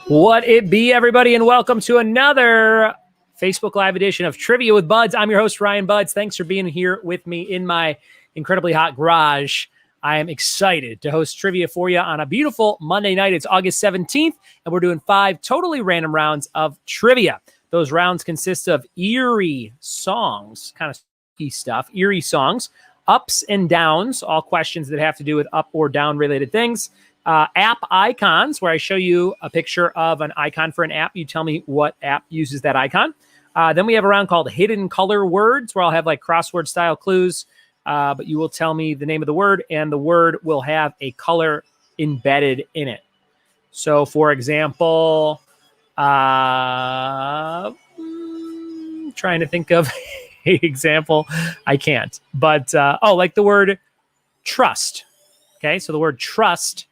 What it be, everybody, and welcome to another Facebook Live edition of Trivia with Buds. I'm your host, Ryan Buds. Thanks for being here with me in my incredibly hot garage. I am excited to host trivia for you on a beautiful Monday night. It's August 17th, and we're doing 5 totally random rounds of trivia. Those rounds consist of eerie songs, kind of spooky stuff, eerie songs, ups and downs, all questions that have to do with up or down related things. App icons, where I show you a picture of an icon for an app. You tell me what app uses that icon. Then we have a round called Hidden Color Words, where I'll have like crossword style clues, but you will tell me the name of the word, and the word will have a color embedded in it. So, for example, trying to think of an example. I can't. But, like the word trust. Okay, so the word trust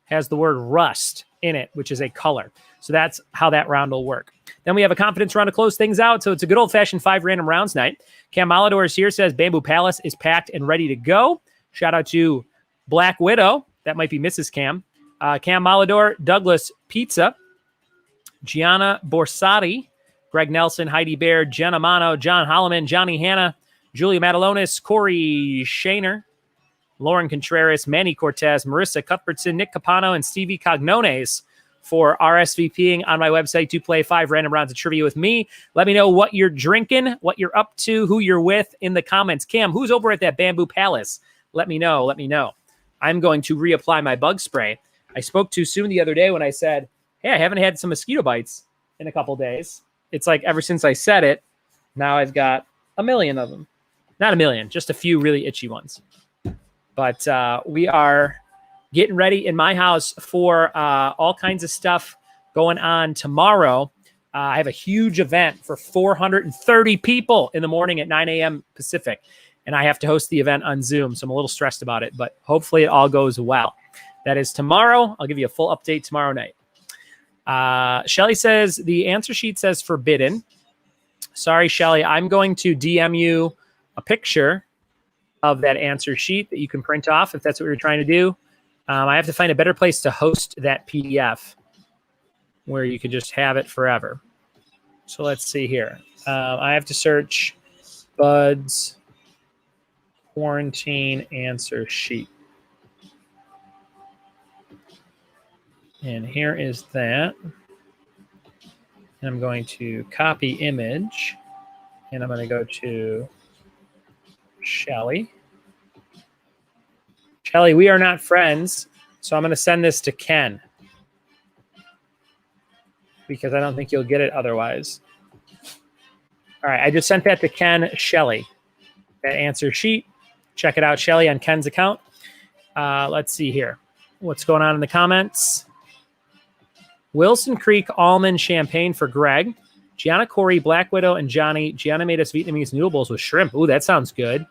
has the word rust in it, which is a color. So that's how that round will work. Then we have a confidence round to close things out. So it's a good old-fashioned 5 random rounds night. Cam Malador is here, says Bamboo Palace is packed and ready to go. Shout out to Black Widow. That might be Mrs. Cam. Cam Malador, Douglas Pizza, Gianna Borsati, Greg Nelson, Heidi Bear, Jenna Mano, John Holloman, Johnny Hanna, Julia Matalonis, Corey Shaner, Lauren Contreras, Manny Cortez, Marissa Cuthbertson, Nick Capano, and Stevie Cognones for RSVPing on my website to play 5 random rounds of trivia with me. Let me know what you're drinking, what you're up to, who you're with in the comments. Cam, who's over at that Bamboo Palace? Let me know. Let me know. I'm going to reapply my bug spray. I spoke too soon the other day when I said, hey, I haven't had some mosquito bites in a couple days. It's like ever since I said it, now I've got a million of them. Not a million, just a few really itchy ones. But we are getting ready in my house for all kinds of stuff going on tomorrow. I have a huge event for 430 people in the morning at 9 a.m. Pacific, and I have to host the event on Zoom, so I'm a little stressed about it, but hopefully it all goes well. That is tomorrow. I'll give you a full update tomorrow night. Shelly says the answer sheet says forbidden. Sorry, Shelly. I'm going to DM you a picture of that answer sheet that you can print off if that's what you're trying to do. I have to find a better place to host that PDF where you can just have it forever. So let's see here. I have to search Bud's quarantine answer sheet. And here is that. And I'm going to copy image, and I'm going to go to Shelly. Shelly, we are not friends, so I'm going to send this to Ken because I don't think you'll get it otherwise. All right, I just sent that to Ken, Shelly, that answer sheet. Check it out, Shelly, on Ken's account. Let's see here. What's going on in the comments? Wilson Creek Almond Champagne for Greg. Gianna, Corey, Black Widow, and Johnny. Gianna made us Vietnamese noodle bowls with shrimp. Ooh, that sounds good.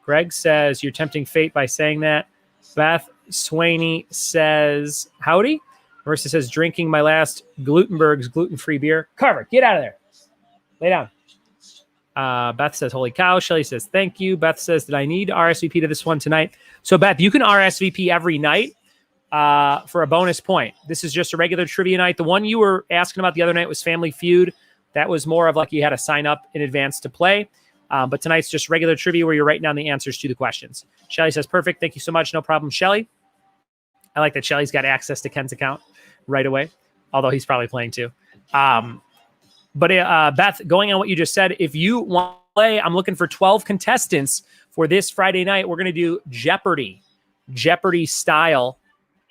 Greg says, you're tempting fate by saying that. Beth Swaney says, howdy. Marissa says, drinking my last Glutenberg's gluten-free beer. Carver, get out of there. Lay down. Beth says, holy cow. Shelly says, thank you. Beth says, did I need RSVP to this one tonight? So, Beth, you can RSVP every night for a bonus point. This is just a regular trivia night. The one you were asking about the other night was Family Feud. That was more of like you had to sign up in advance to play. But tonight's just regular trivia where you're writing down the answers to the questions. Shelly says, perfect. Thank you so much. No problem, Shelly. I like that Shelly's got access to Ken's account right away, although he's probably playing too. But Beth, going on what you just said, if you want to play, I'm looking for 12 contestants for this Friday night. We're going to do Jeopardy style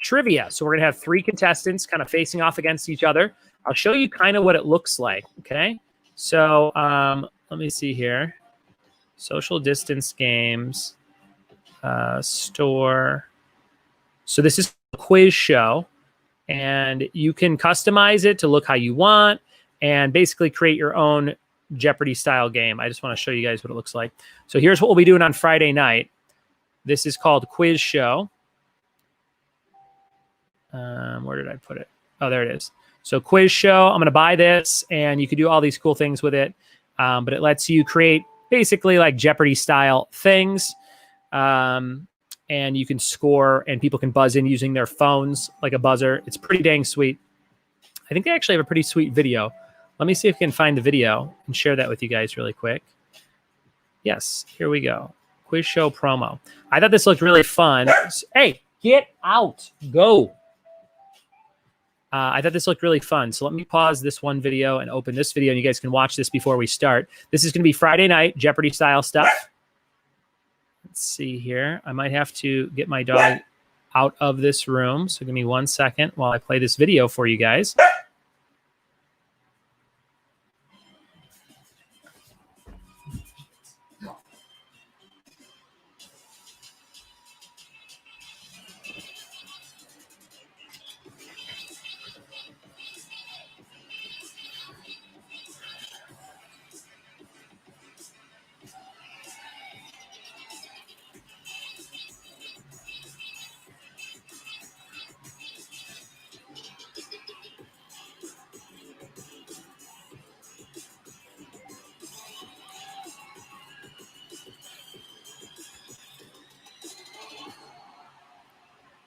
trivia. So we're going to have 3 contestants kind of facing off against each other. I'll show you kind of what it looks like. Okay. So let me see here. Social distance games, store. So this is a quiz show, and you can customize it to look how you want and basically create your own Jeopardy style game. I just want to show you guys what it looks like. So here's what we'll be doing on Friday night. This is called Quiz Show. Where did I put it? Oh, there it is. So Quiz Show, I'm going to buy this, and you can do all these cool things with it. But it lets you create basically like Jeopardy style things. And you can score, and people can buzz in using their phones like a buzzer. It's pretty dang sweet. I think they actually have a pretty sweet video. Let me see if I can find the video and share that with you guys really quick. Yes, here we go. Quiz show promo. I thought this looked really fun. Hey, get out. Go. I thought this looked really fun. So let me pause this one video and open this video, and you guys can watch this before we start. This is going to be Friday night, Jeopardy-style stuff. Let's see here. I might have to get my dog out of this room. So give me 1 second while I play this video for you guys.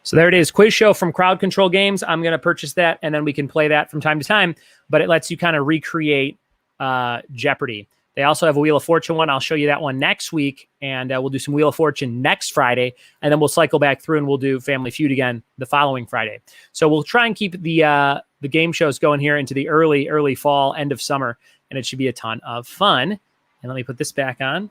So there it is, quiz show from Crowd Control Games. I'm going to purchase that, and then we can play that from time to time. But it lets you kind of recreate Jeopardy. They also have a Wheel of Fortune one. I'll show you that one next week, and we'll do some Wheel of Fortune next Friday, and then we'll cycle back through and we'll do Family Feud again the following Friday. So we'll try and keep the game shows going here into the early fall, end of summer, and it should be a ton of fun. And let me put this back on.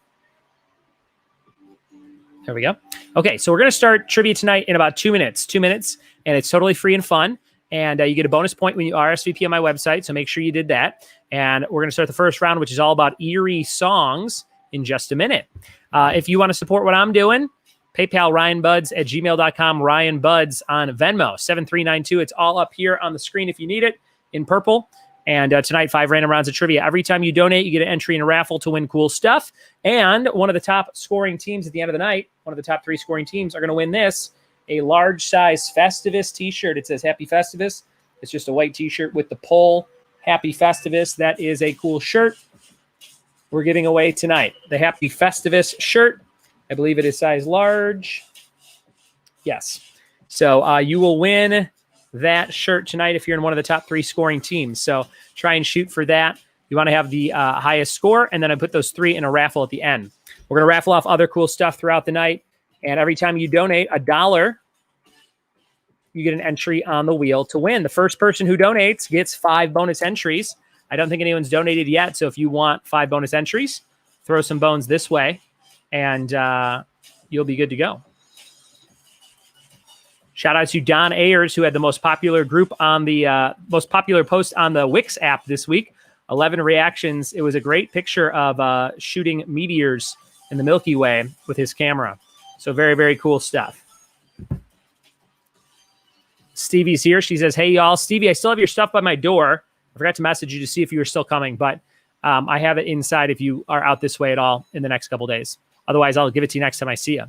There we go. Okay, so we're going to start trivia tonight in about 2 minutes. 2 minutes, and it's totally free and fun. And you get a bonus point when you RSVP on my website, so make sure you did that. And we're going to start the first round, which is all about eerie songs, in just a minute. If you want to support what I'm doing, PayPal, ryanbuds@gmail.com, ryanbuds on Venmo, 7392. It's all up here on the screen if you need it, in purple. And tonight, 5 random rounds of trivia. Every time you donate, you get an entry in a raffle to win cool stuff. And one of the top scoring teams at the end of the night, one of the top 3 scoring teams, are going to win this, a large size Festivus t-shirt. It says Happy Festivus. It's just a white t-shirt with the poll, Happy Festivus. That is a cool shirt we're giving away tonight. The Happy Festivus shirt. I believe it is size large. Yes. So you will win that shirt tonight if you're in one of the top 3 scoring teams. So try and shoot for that. You want to have the highest score, and then I put those 3 in a raffle at the end. We're going to raffle off other cool stuff throughout the night, and every time you donate $1, you get an entry on the wheel to win. The first person who donates gets 5 bonus entries. I don't think anyone's donated yet, so if you want 5 bonus entries, throw some bones this way, and you'll be good to go. Shout out to Don Ayers, who had the most popular group on the most popular post on the Wix app this week. 11 reactions. It was a great picture of shooting meteors in the Milky Way with his camera. So very, very cool stuff. Stevie's here. She says, hey, y'all. Stevie, I still have your stuff by my door. I forgot to message you to see if you were still coming, but I have it inside if you are out this way at all in the next couple days. Otherwise, I'll give it to you next time I see you.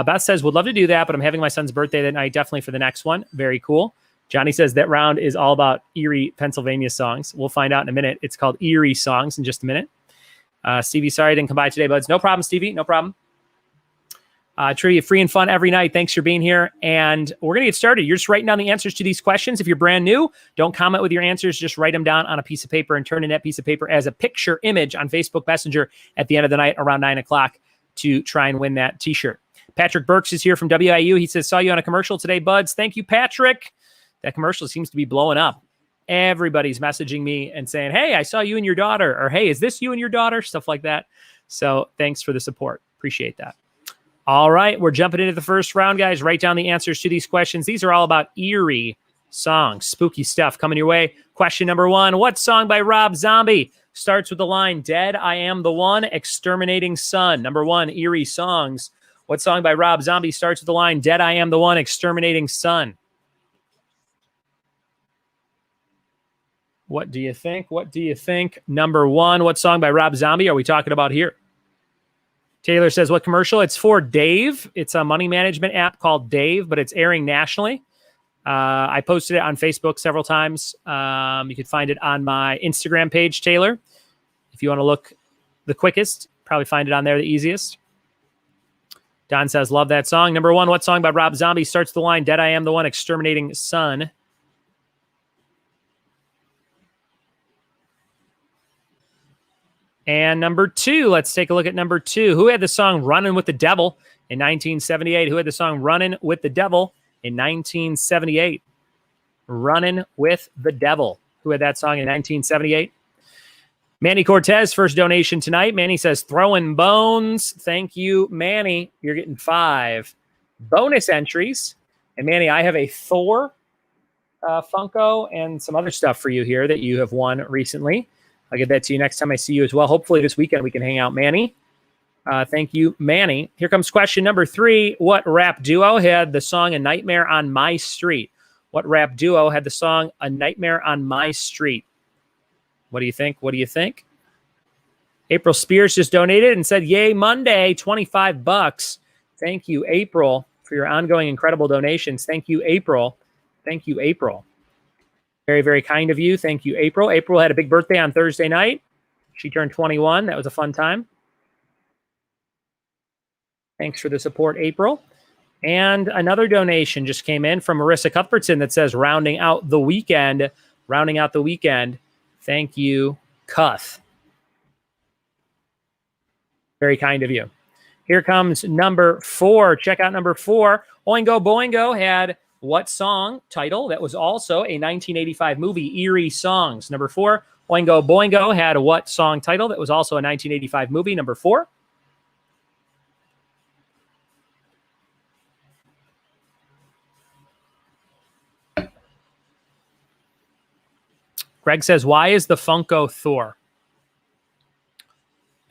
Beth says, would love to do that, but I'm having my son's birthday that night, definitely for the next one. Very cool. Johnny says that round is all about Erie, Pennsylvania songs. We'll find out in a minute. It's called Eeries songs in just a minute. Stevie, sorry I didn't come by today, buds. No problem, Stevie. No problem. Trivia free and fun every night. Thanks for being here. And we're going to get started. You're just writing down the answers to these questions. If you're brand new, don't comment with your answers. Just write them down on a piece of paper and turn in that piece of paper as a picture image on Facebook Messenger at the end of the night around 9 o'clock to try and win that t-shirt. Patrick Burks is here from WIU. He says, saw you on a commercial today, buds. Thank you, Patrick. That commercial seems to be blowing up. Everybody's messaging me and saying, hey, I saw you and your daughter, or hey, is this you and your daughter? Stuff like that. So thanks for the support. Appreciate that. All right, we're jumping into the first round, guys. Write down the answers to these questions. These are all about eerie songs, spooky stuff coming your way. Question number 1, what song by Rob Zombie starts with the line, Dead, I Am the One, Exterminating Sun? Number 1, eerie songs. What song by Rob Zombie starts with the line, Dead, I Am the One, Exterminating Sun? What do you think? What do you think? Number 1, what song by Rob Zombie are we talking about here? Taylor says, what commercial? It's for Dave. It's a money management app called Dave, but it's airing nationally. I posted it on Facebook several times. You could find it on my Instagram page, Taylor. If you want to look the quickest, probably find it on there the easiest. Don says, love that song. Number 1, what song by Rob Zombie starts the line, Dead, I Am the One, Exterminating Sun? And number 2, let's take a look at number 2. Who had the song Running with the Devil in 1978? Who had the song Running with the Devil in 1978? Running with the Devil. Who had that song in 1978? Manny Cortez, first donation tonight. Manny says, throwing bones. Thank you, Manny. You're getting 5 bonus entries. And Manny, I have a Thor Funko and some other stuff for you here that you have won recently. I'll get that to you next time I see you as well. Hopefully this weekend we can hang out, Manny. Thank you, Manny. Here comes question number 3. What rap duo had the song A Nightmare on My Street? What rap duo had the song A Nightmare on My Street? What do you think? What do you think? April Spears just donated and said, yay, Monday, $25. Thank you, April, for your ongoing incredible donations. Thank you, April. Thank you, April. Very, very kind of you. Thank you, April. April had a big birthday on Thursday night. She turned 21. That was a fun time. Thanks for the support, April. And another donation just came in from Marissa Cuthbertson that says, rounding out the weekend. Rounding out the weekend. Thank you, Cuth. Very kind of you. Here comes number 4. Check out number 4. Oingo Boingo had what song title that was also a 1985 movie, Eerie Songs. Number 4. Oingo Boingo had what song title that was also a 1985 movie. Number 4. Greg says, why is the Funko Thor?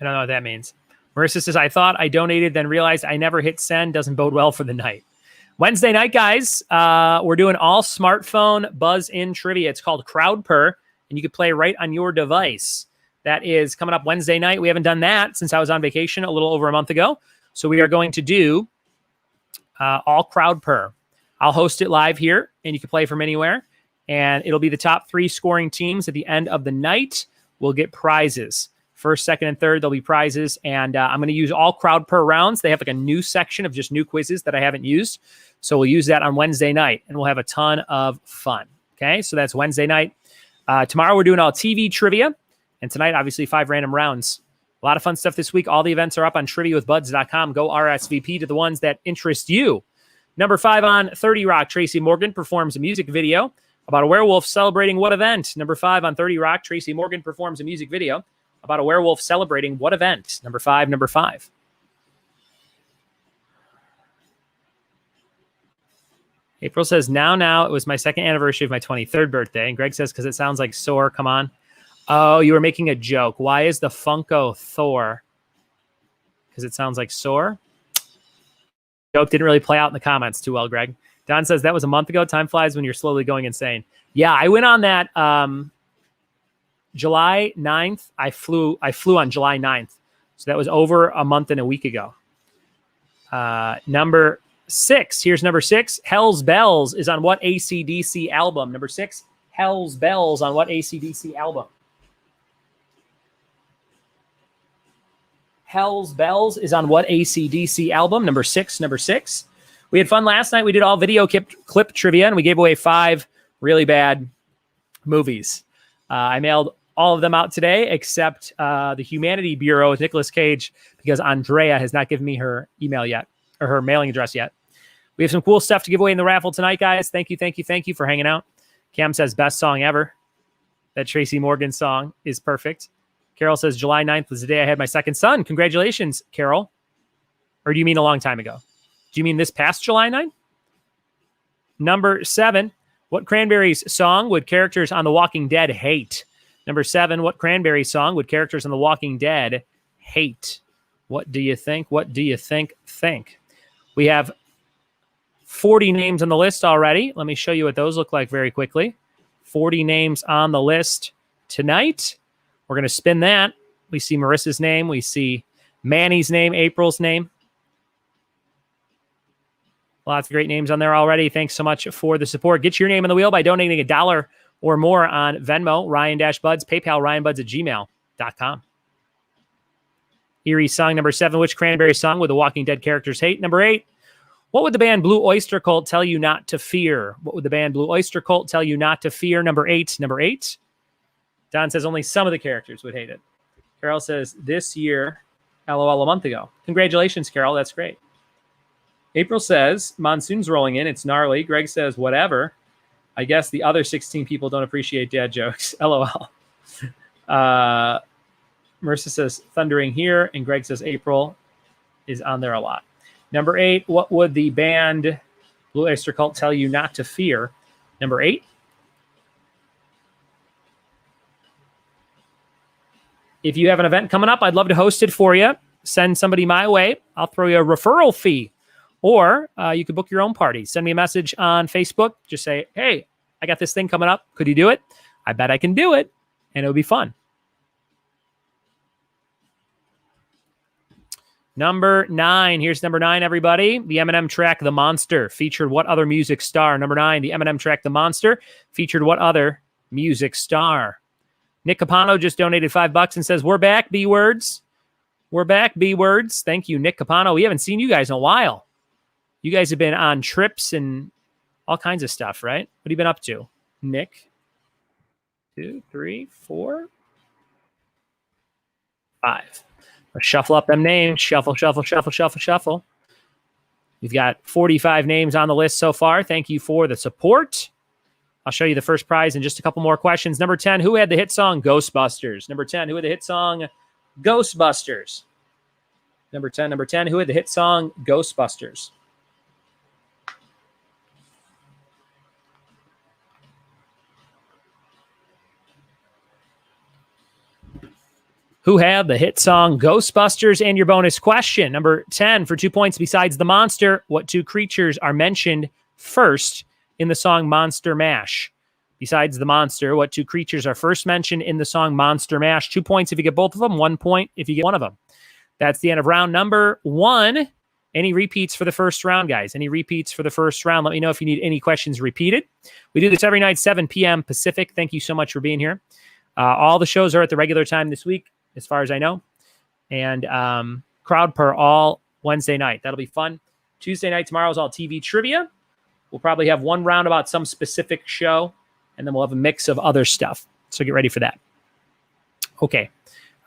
I don't know what that means. Marissa says, I thought I donated, then realized I never hit send. Doesn't bode well for the night. Wednesday night, guys, we're doing all smartphone buzz-in trivia. It's called Crowd Purr, and you can play right on your device. That is coming up Wednesday night. We haven't done that since I was on vacation a little over a month ago. So we are going to do all Crowd Purr. I'll host it live here, and you can play from anywhere. And it'll be the top 3 scoring teams at the end of the night will get prizes. First, second, and third, there'll be prizes. And I'm going to use all Crowd Purr rounds. They have like a new section of just new quizzes that I haven't used. So we'll use that on Wednesday night, and we'll have a ton of fun. Okay, so that's Wednesday night. Tomorrow, we're doing all TV trivia. And tonight, obviously, 5 random rounds. A lot of fun stuff this week. All the events are up on triviawithbuds.com. Go RSVP to the ones that interest you. Number 5 on 30 Rock, Tracy Morgan performs a music video about a werewolf celebrating what event? Number 5 on 30 Rock, Tracy Morgan performs a music video about a werewolf celebrating what event? Number 5, number 5. April says, now, it was my 2nd anniversary of my 23rd birthday. And Greg says, because it sounds like sore, come on. Oh, you were making a joke. Why is the Funko Thor? Because it sounds like sore? Joke didn't really play out in the comments too well, Greg. Don says, that was a month ago. Time flies when you're slowly going insane. Yeah, I went on that July 9th. I flew on July 9th. So that was over a month and a week ago. Number 6. Here's number 6. Hell's Bells is on what AC/DC album? Number 6. Hell's Bells on what AC/DC album? Hell's Bells is on what AC/DC album? Number 6. Number 6. We had fun last night. We did all video clip trivia, and we gave away 5 really bad movies. I mailed all of them out today, except the Humanity Bureau with Nicolas Cage, because Andrea has not given me her email yet, or her mailing address yet. We have some cool stuff to give away in the raffle tonight, guys. Thank you for hanging out. Cam says, best song ever. That Tracy Morgan song is perfect. Carol says, July 9th was the day I had my 2nd son. Congratulations, Carol. Or do you mean a long time ago? Do you mean this past July 9th? Number 7, what Cranberries song would characters on The Walking Dead hate? Number 7, what Cranberries song would characters on The Walking Dead hate? What do you think? What do you think? We have 40 names on the list already. Let me show you what those look like very quickly. 40 names on the list tonight. We're going to spin that. We see Marissa's name. We see Manny's name, April's name. Lots of great names on there already. Thanks so much for the support. Get your name on the wheel by donating $1 or more on Venmo, Ryan-Buds, PayPal, ryanbuds@gmail.com. Eeries song number 7, which Cranberry song would the Walking Dead characters hate? Number 8, what would the band Blue Oyster Cult tell you not to fear? What would the band Blue Oyster Cult tell you not to fear? Number 8. Don says only some of the characters would hate it. Carol says, this year, LOL, a month ago. Congratulations, Carol. That's great. April says, monsoon's rolling in. It's gnarly. Greg says, whatever. I guess the other 16 people don't appreciate dad jokes. LOL. Marissa says, thundering here. And Greg says, April is on there a lot. Number 8, what would the band Blue Oyster Cult tell you not to fear? Number 8. If you have an event coming up, I'd love to host it for you. Send somebody my way. I'll throw you a referral fee. Or you could book your own party. Send me a message on Facebook. Just say, hey, I got this thing coming up. Could you do it? I bet I can do it. And it'll be fun. Number 9. Here's number 9, everybody. The Eminem track, The Monster, featured what other music star? Number 9, the Eminem track, The Monster, featured what other music star? Nick Capano just donated $5 and says, we're back, B-Words. We're back, B-Words. Thank you, Nick Capano. We haven't seen you guys in a while. You guys have been on trips and all kinds of stuff, right? What have you been up to, Nick? 2, 3, 4, 5. Let's shuffle up them names. Shuffle, shuffle, shuffle, shuffle, shuffle. We've got 45 names on the list so far. Thank you for the support. I'll show you the first prize in just a couple more questions. Number 10, who had the hit song Ghostbusters? Number 10, who had the hit song Ghostbusters? Number 10, who had the hit song Ghostbusters? Who had the hit song Ghostbusters? And your bonus question, number 10, for 2 points. Besides the monster, what 2 creatures are mentioned first in the song Monster Mash? Besides the monster, what 2 creatures are first mentioned in the song Monster Mash? 2 points if you get both of them, 1 point if you get one of them. That's the end of round number 1. Any repeats for the first round, guys? Any repeats for the first round? Let me know if you need any questions repeated. We do this every night, 7 p.m. Pacific. Thank you so much for being here. All the shows are at the regular time this week, as far as I know. And crowd per all Wednesday night. That'll be fun. Tuesday night, tomorrow is all TV trivia. We'll probably have one round about some specific show, and then we'll have a mix of other stuff. So get ready for that. Okay.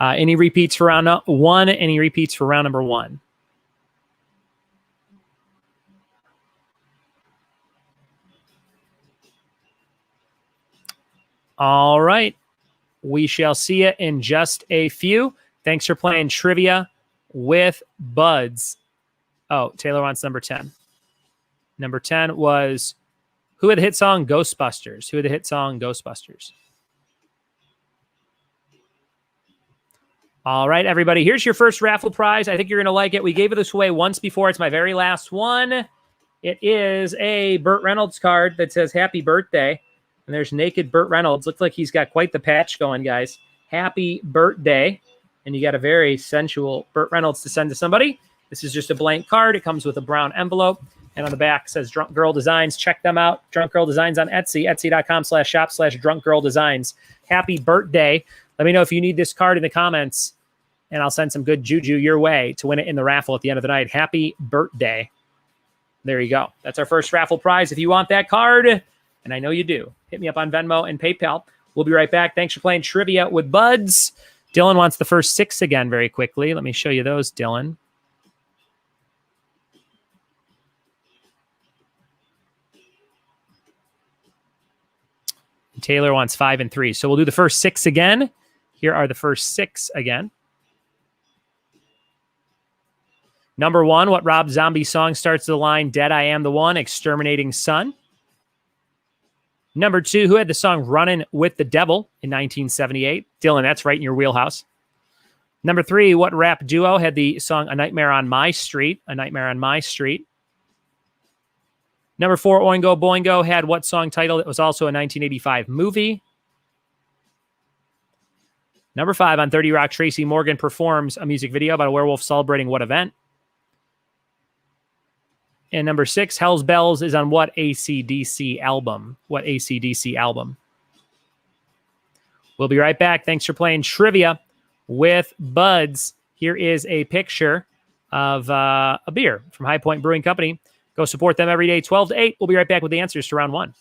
Any repeats for round 1? Any repeats for round number 1? All right. We shall see you in just a few. Thanks for playing trivia with Buds. Oh, Taylor wants number 10. Number 10 was, who had the hit song Ghostbusters? Who had the hit song Ghostbusters? All right, everybody. Here's your first raffle prize. I think you're going to like it. We gave this away once before. It's my very last one. It is a Burt Reynolds card that says happy birthday. And there's naked Burt Reynolds. Looks like he's got quite the patch going, guys. Happy birthday. And you got a very sensual Burt Reynolds to send to somebody. This is just a blank card. It comes with a brown envelope. And on the back says Drunk Girl Designs. Check them out. Drunk Girl Designs on Etsy. Etsy.com/shop/Drunk Girl Designs. Happy birthday. Let me know if you need this card in the comments. And I'll send some good juju your way to win it in the raffle at the end of the night. Happy birthday. There you go. That's our first raffle prize. If you want that card, and I know you do, hit me up on Venmo and PayPal. We'll be right back. Thanks for playing trivia with Buds. Dylan wants the first 6 again very quickly. Let me show you those, Dylan. Taylor wants 5 and 3. So we'll do the first 6 again. Here are the first 6 again. Number 1, what Rob Zombie song starts the line, Dead I Am the One, Exterminating Sun? Number 2, who had the song Runnin' with the Devil in 1978? Dylan, that's right in your wheelhouse. Number 3, what rap duo had the song A Nightmare on My Street? A Nightmare on My Street. Number 4, Oingo Boingo had what song title? It was also a 1985 movie. Number 5, on 30 Rock, Tracy Morgan performs a music video about a werewolf celebrating what event? And number 6, Hell's Bells is on what AC/DC album? What AC/DC album? We'll be right back. Thanks for playing trivia with Buds. Here is a picture of a beer from High Point Brewing Company. Go support them every day, 12 to 8. We'll be right back with the answers to round 1.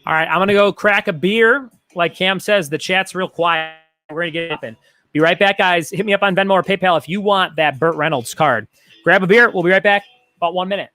All right, I'm going to go crack a beer. Like Cam says, the chat's real quiet. We're going to get up and be right back, guys. Hit me up on Venmo or PayPal if you want that Burt Reynolds card. Grab a beer. We'll be right back. About 1 minute.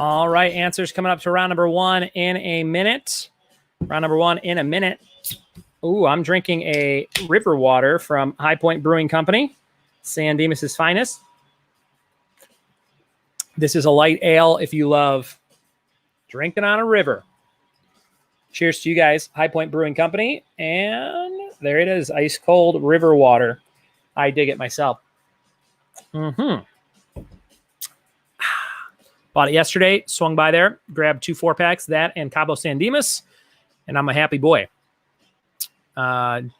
All right, answers coming up to round number 1 in a minute. Round number 1 in a minute. Ooh, I'm drinking a river water from High Point Brewing Company, San Dimas's finest. This is a light ale if you love drinking on a river. Cheers to you guys, High Point Brewing Company. And there it is, ice cold river water. I dig it myself. Bought it yesterday, swung by there, grabbed 2 4-packs, that and Cabo San Dimas, and I'm a happy boy. Cam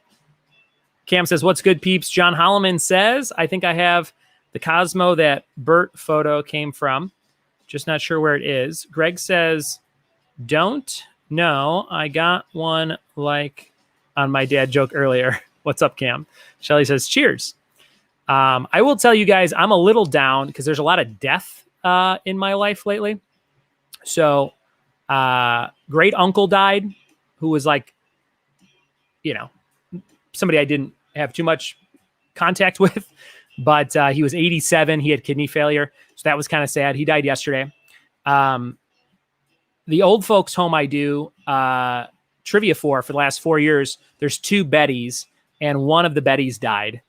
says, what's good, peeps? John Holloman says, I think I have the Cosmo that Burt photo came from. Just not sure where it is. Greg says, don't know. I got one like on my dad joke earlier. What's up, Cam? Shelly says, cheers. I will tell you guys, I'm a little down because there's a lot of death in my life lately. So great uncle died, who was like, somebody I didn't have too much contact with, but he was 87. He had kidney failure. So that was kind of sad. He died yesterday. The old folks home I do trivia for the last 4 years, there's 2 Bettys, and one of the Bettys died.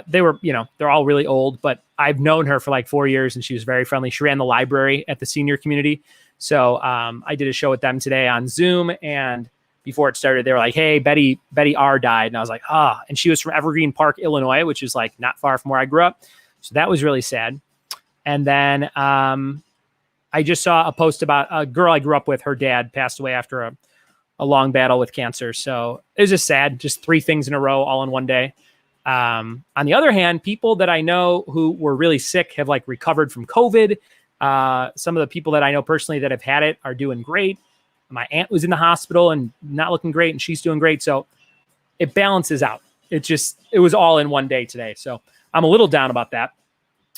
They were, they're all really old, but I've known her for like 4 years and she was very friendly. She ran the library at the senior community. So I did a show with them today on Zoom, and before it started, they were like, hey, Betty R died. And I was like, and she was from Evergreen Park, Illinois, which is like not far from where I grew up. So that was really sad. And then I just saw a post about a girl I grew up with. Her dad passed away after a long battle with cancer. So it was just sad. Just 3 things in a row, all in one day. On the other hand, people that I know who were really sick have like recovered from COVID. Some of the people that I know personally that have had it are doing great. My aunt was in the hospital and not looking great, and she's doing great. So it balances out. It was all in one day today. So I'm a little down about that,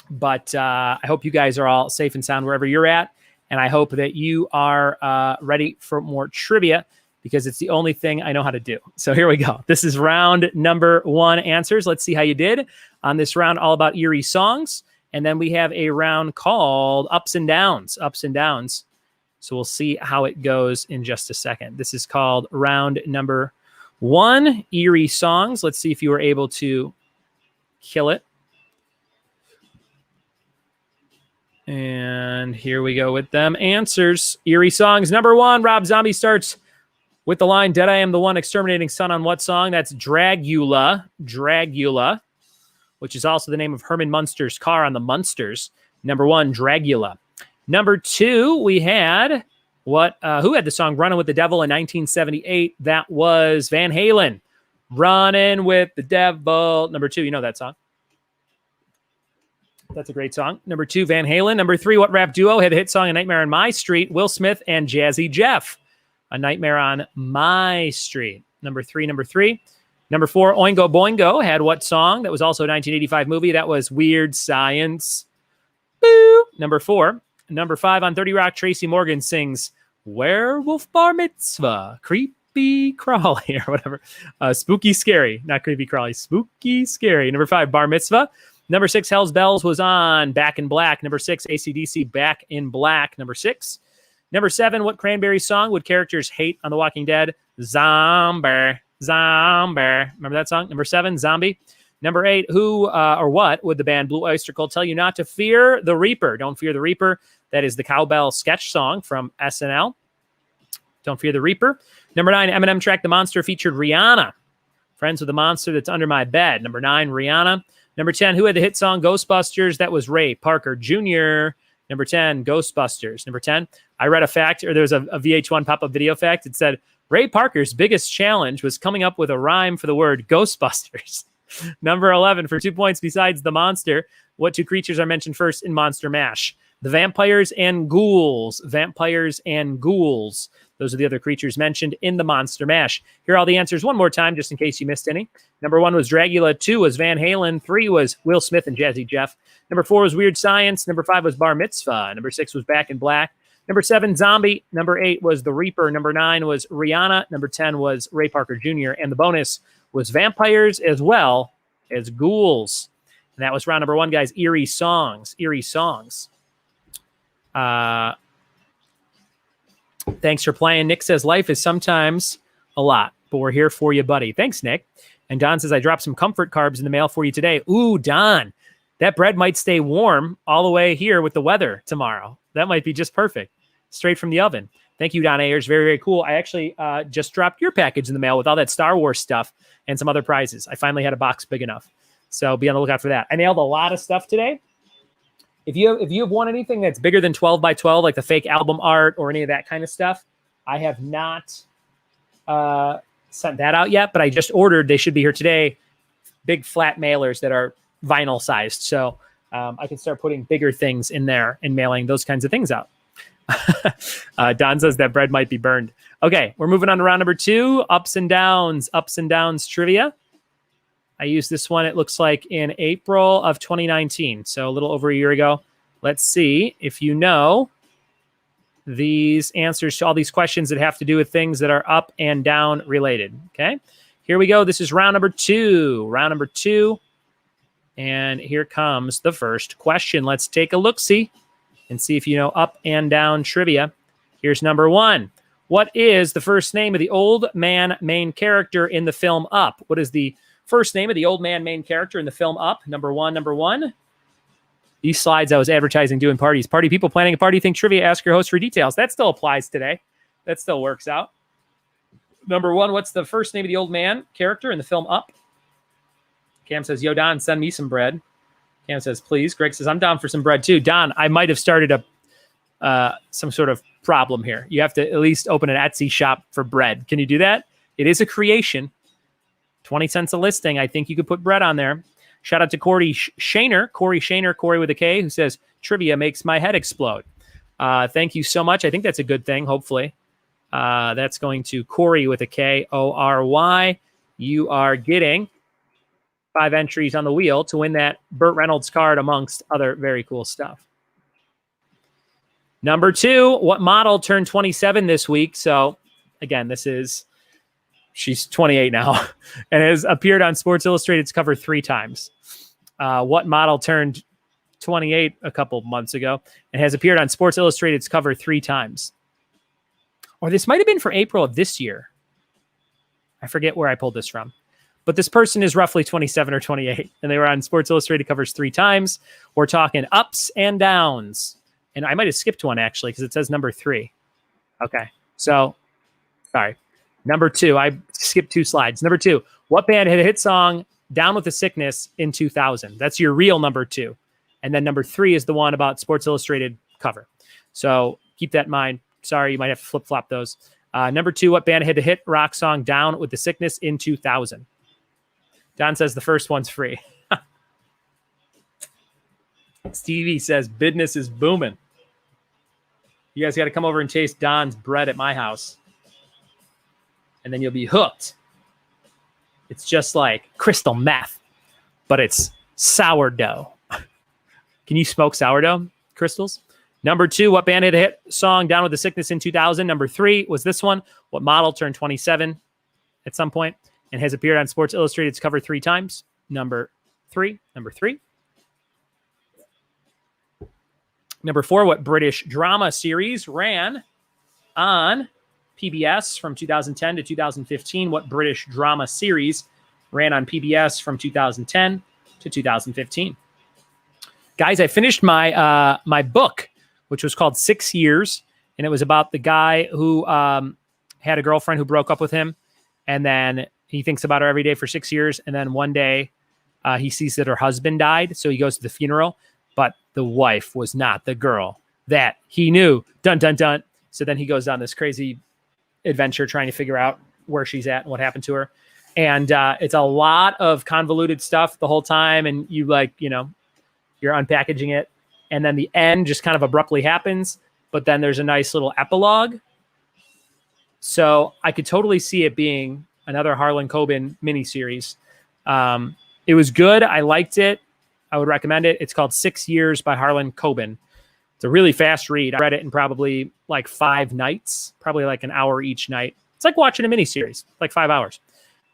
but I hope you guys are all safe and sound wherever you're at. And I hope that you are ready for more trivia, because it's the only thing I know how to do. So here we go. This is round number 1 answers. Let's see how you did on this round, all about Erie songs. And then we have a round called Ups and Downs. So we'll see how it goes in just a second. This is called round number 1, Erie songs. Let's see if you were able to kill it. And here we go with them. Answers. Erie songs. Number 1, Rob Zombie starts with the line, Dead I Am the One Exterminating Son on what song? That's Dragula, which is also the name of Herman Munster's car on the Munsters. Number 1, Dragula. Number 2, we had who had the song Running with the Devil in 1978? That was Van Halen. Running with the Devil. Number 2, you know that song. That's a great song. Number 2, Van Halen. Number 3, what rap duo had a hit song A Nightmare on My Street? Will Smith and Jazzy Jeff. A Nightmare on My Street. Number 3. Number 4, Oingo Boingo had what song? That was also a 1985 movie. That was Weird Science. Boo. Number 4. Number 5 on 30 Rock, Tracy Morgan sings Werewolf Bar Mitzvah, Creepy Crawly, or whatever. Spooky Scary. Not Creepy Crawly, Spooky Scary. Number 5, Bar Mitzvah. Number 6, Hell's Bells was on Back in Black. Number 6, AC/DC, Back in Black. Number 6. Number 7, what Cranberry song would characters hate on The Walking Dead? Zombie. Remember that song? Number 7, Zombie. Number 8, who or what would the band Blue Oyster Cult tell you not to fear the Reaper? Don't fear the Reaper. That is the cowbell sketch song from SNL. Don't fear the Reaper. Number 9, Eminem track The Monster featured Rihanna. Friends with the Monster That's Under My Bed. Number 9, Rihanna. Number 10, who had the hit song Ghostbusters? That was Ray Parker Jr. Number 10, Ghostbusters. Number 10, I read a fact, or there was a VH1 pop-up video fact. It said, Ray Parker's biggest challenge was coming up with a rhyme for the word Ghostbusters. Number 11, for 2 points, besides the monster, what 2 creatures are mentioned first in Monster Mash? The vampires and ghouls. Vampires and ghouls. Those are the other creatures mentioned in the Monster Mash. Here are all the answers one more time, just in case you missed any. Number 1 was Dragula. 2 was Van Halen. 3 was Will Smith and Jazzy Jeff. Number 4 was Weird Science. Number 5 was Bar Mitzvah. Number 6 was Back in Black. Number 7, Zombie. Number 8 was The Reaper. Number 9 was Rihanna. Number 10 was Ray Parker Jr. And the bonus was vampires as well as ghouls. And that was round number 1, guys. Eerie songs. Eerie songs. Thanks for playing. Nick says life is sometimes a lot, but we're here for you, buddy. Thanks, Nick. And Don says I dropped some comfort carbs in the mail for you today. Ooh, Don, that bread might stay warm all the way here with the weather tomorrow. That might be just perfect. Straight from the oven. Thank you, Don Ayers. Very, very cool. I actually just dropped your package in the mail with all that Star Wars stuff and some other prizes. I finally had a box big enough. So be on the lookout for that. I mailed a lot of stuff today. If you have won anything that's bigger than 12 by 12, like the fake album art or any of that kind of stuff, I have not sent that out yet, but I just ordered. They should be here today. Big flat mailers that are vinyl sized. So I can start putting bigger things in there and mailing those kinds of things out. Don says that bread might be burned. Okay, we're moving on to round number 2, ups and downs trivia. I used this one, it looks like, in April of 2019, so a little over a year ago. Let's see if you know these answers to all these questions that have to do with things that are up and down related. Okay, here we go. This is round number 2. Round number 2. And here comes the first question. Let's take a look-see and see if you know up and down trivia. Here's number 1. What is the first name of the old man main character in the film Up? What is the first name of the old man main character in the film Up? Number one. These slides I was advertising doing parties. Party people planning a party, think trivia, ask your host for details. That still applies today. That still works out. Number 1, what's the first name of the old man character in the film Up? Cam says, yo, Don, send me some bread. Cam says, please. Greg says, I'm down for some bread too. Don, I might have started some sort of problem here. You have to at least open an Etsy shop for bread. Can you do that? It is a creation. 20 cents a listing. I think you could put bread on there. Shout out to Corey Shaner, Corey with a K, who says, trivia makes my head explode. Thank you so much. I think that's a good thing, hopefully. That's going to Corey with a K-O-R-Y. You are getting 5 entries on the wheel to win that Burt Reynolds card, amongst other very cool stuff. Number 2, what model turned 27 this week? So, again, she's 28 now and has appeared on Sports Illustrated's cover 3 times. What model turned 28 a couple months ago and has appeared on Sports Illustrated's cover 3 times? Or this might have been for April of this year. I forget where I pulled this from. But this person is roughly 27 or 28, and they were on Sports Illustrated covers 3 times. We're talking ups and downs. And I might have skipped one, actually, because it says number 3. Okay, so, sorry. Number 2, I skipped 2 slides. Number 2, what band had a hit song, Down with the Sickness, in 2000? That's your real number 2. And then number 3 is the one about Sports Illustrated cover. So keep that in mind. Sorry, you might have to flip-flop those. Number 2, what band had a hit rock song, Down with the Sickness, in 2000? Don says the first one's free. Stevie says business is booming. You guys got to come over and taste Don's bread at my house. And then you'll be hooked. It's just like crystal meth, but it's sourdough. Can you smoke sourdough, Crystals? Number 2, what band had a hit song, Down with the Sickness, in 2000? Number 3 was this one. What model turned 27 at some point and has appeared on Sports Illustrated's cover 3 times? Number 3. Number 4, what British drama series ran on PBS from 2010 to 2015? What British drama series ran on PBS from 2010 to 2015. Guys, I finished my my book, which was called 6 Years, and it was about the guy who had a girlfriend who broke up with him, and then he thinks about her every day for 6 years, and then one day he sees that her husband died, so he goes to the funeral, but the wife was not the girl that he knew. Dun, dun, dun. So then he goes on this crazy adventure trying to figure out where she's at and what happened to her. And it's a lot of convoluted stuff the whole time, and you you're unpackaging it, and then the end just kind of abruptly happens, but then there's a nice little epilogue. So I could totally see it being another Harlan Coben miniseries. It was good. I liked it. I would recommend it. It's called 6 Years by Harlan Coben. It's a really fast read. I read it in probably like 5 nights, probably like an hour each night. It's like watching a miniseries, like 5 hours.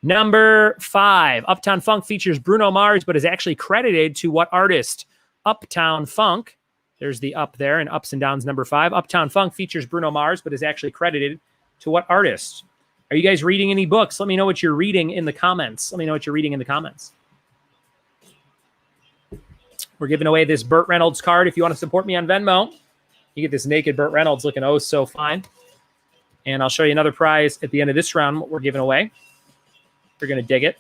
Number 5, Uptown Funk features Bruno Mars, but is actually credited to what artist? Uptown Funk. There's the up there and ups and downs. Number 5, Uptown Funk features Bruno Mars, but is actually credited to what artist? Are you guys reading any books? Let me know what you're reading in the comments. We're giving away this Burt Reynolds card. If you want to support me on Venmo, you get this naked Burt Reynolds looking oh so fine. And I'll show you another prize at the end of this round, what we're giving away. You're going to dig it.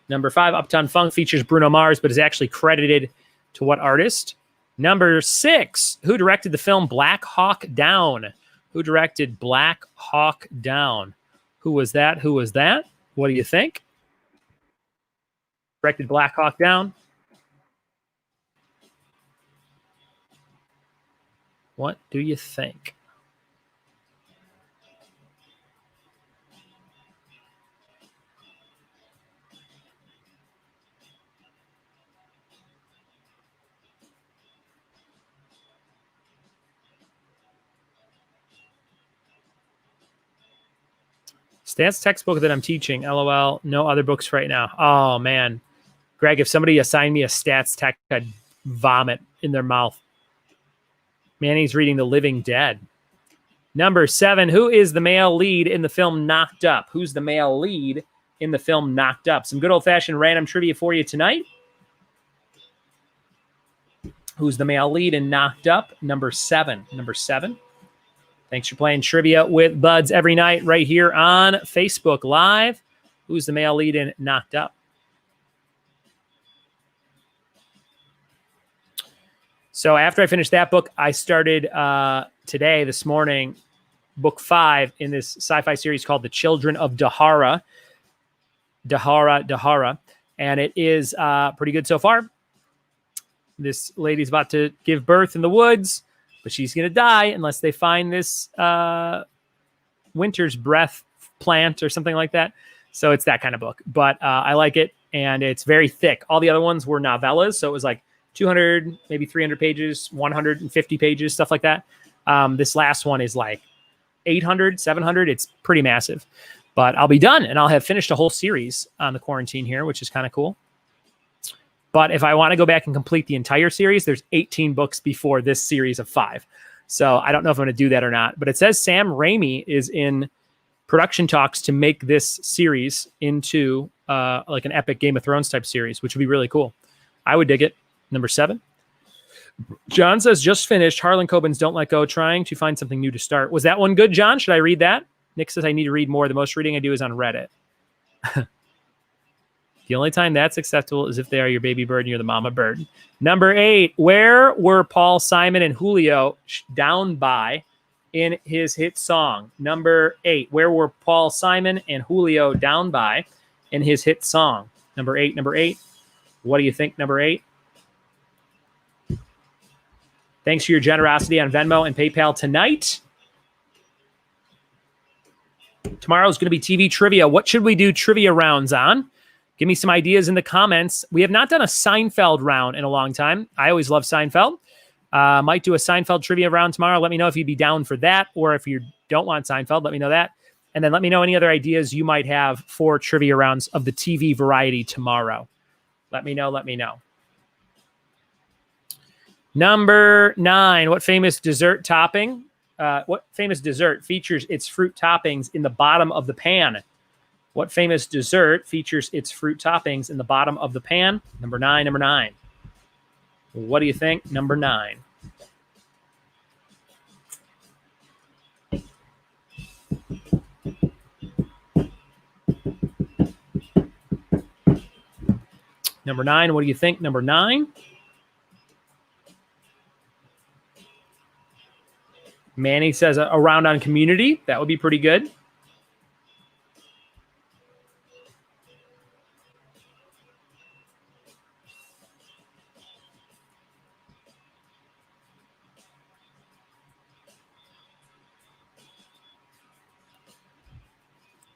Number 5, Uptown Funk features Bruno Mars, but is actually credited to what artist? Number 6, who directed the film Black Hawk Down? Who directed Black Hawk Down? Who was that? What do you think? Directed Black Hawk Down. What do you think? Stats textbook that I'm teaching. LOL. No other books right now. Oh, man. Greg, if somebody assigned me a stats tech, I'd vomit in their mouth. Manny's reading The Living Dead. Number 7, who is the male lead in the film Knocked Up? Who's the male lead in the film Knocked Up? Some good old-fashioned random trivia for you tonight. Who's the male lead in Knocked Up? Number 7. Thanks for playing Trivia with Buds every night right here on Facebook Live. Who's the male lead in Knocked Up? So after I finished that book, I started this morning, book 5 in this sci-fi series called The Children of Dahara. Dahara. And it is pretty good so far. This lady's about to give birth in the woods, but she's going to die unless they find this winter's breath plant or something like that. So it's that kind of book. But I like it, and it's very thick. All the other ones were novellas, so it was like 200, maybe 300 pages, 150 pages, stuff like that. This last one is like 800, 700. It's pretty massive. But I'll be done, and I'll have finished a whole series on the quarantine here, which is kind of cool. But if I want to go back and complete the entire series, there's 18 books before this series of 5. So I don't know if I'm going to do that or not. But it says Sam Raimi is in production talks to make this series into like an epic Game of Thrones type series, which would be really cool. I would dig it. Number 7. John says, just finished Harlan Coben's Don't Let Go, trying to find something new to start. Was that one good, John? Should I read that? Nick says I need to read more. The most reading I do is on Reddit. The only time that's acceptable is if they are your baby bird and you're the mama bird. Number 8, where were Paul Simon and Julio down by in his hit song? Number 8, where were Paul Simon and Julio down by in his hit song? Number 8. What do you think, number 8? Thanks for your generosity on Venmo and PayPal tonight. Tomorrow is going to be TV trivia. What should we do trivia rounds on? Give me some ideas in the comments. We have not done a Seinfeld round in a long time. I always love Seinfeld. Might do a Seinfeld trivia round tomorrow. Let me know if you'd be down for that, or if you don't want Seinfeld, let me know that. And then let me know any other ideas you might have for trivia rounds of the TV variety tomorrow. Let me know. Number 9, what famous dessert topping? What famous dessert features its fruit toppings in the bottom of the pan? What famous dessert features its fruit toppings in the bottom of the pan? Number 9, number 9. What do you think? Number 9. Number 9, what do you think? Number 9. Manny says a round on community. That would be pretty good.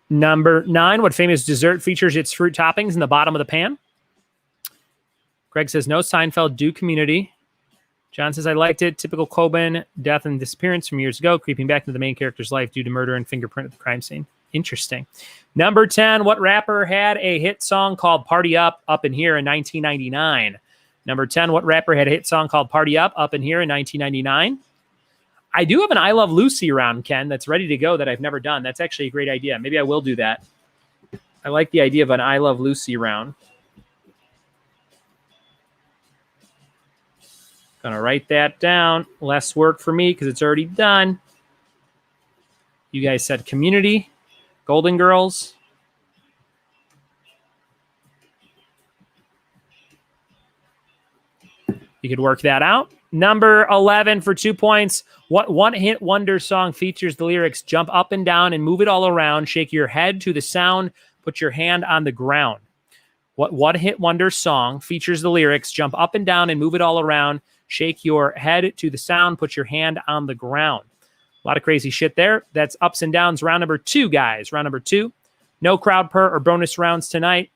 Number 9, what famous dessert features its fruit toppings in the bottom of the pan? Greg says no. Seinfeld, do community. John says I liked it. Typical Coben, death and disappearance from years ago, creeping back into the main character's life due to murder and fingerprint at the crime scene. Interesting. Number 10, what rapper had a hit song called Party Up in Here in 1999? Number 10, what rapper had a hit song called Party Up in Here in 1999? I do have an I Love Lucy round, Ken, that's ready to go that I've never done. That's actually a great idea. Maybe I will do that. I like the idea of an I Love Lucy round. Gonna write that down. Less work for me because it's already done. You guys said community, Golden Girls. You could work that out. Number 11 for 2 points. What one-hit wonder song features the lyrics jump up and down and move it all around, shake your head to the sound, put your hand on the ground? What one-hit wonder song features the lyrics jump up and down and move it all around, shake your head to the sound, put your hand on the ground? A lot of crazy shit there. That's ups and downs. Round number 2, guys. Round number 2. No crowd per or bonus rounds tonight.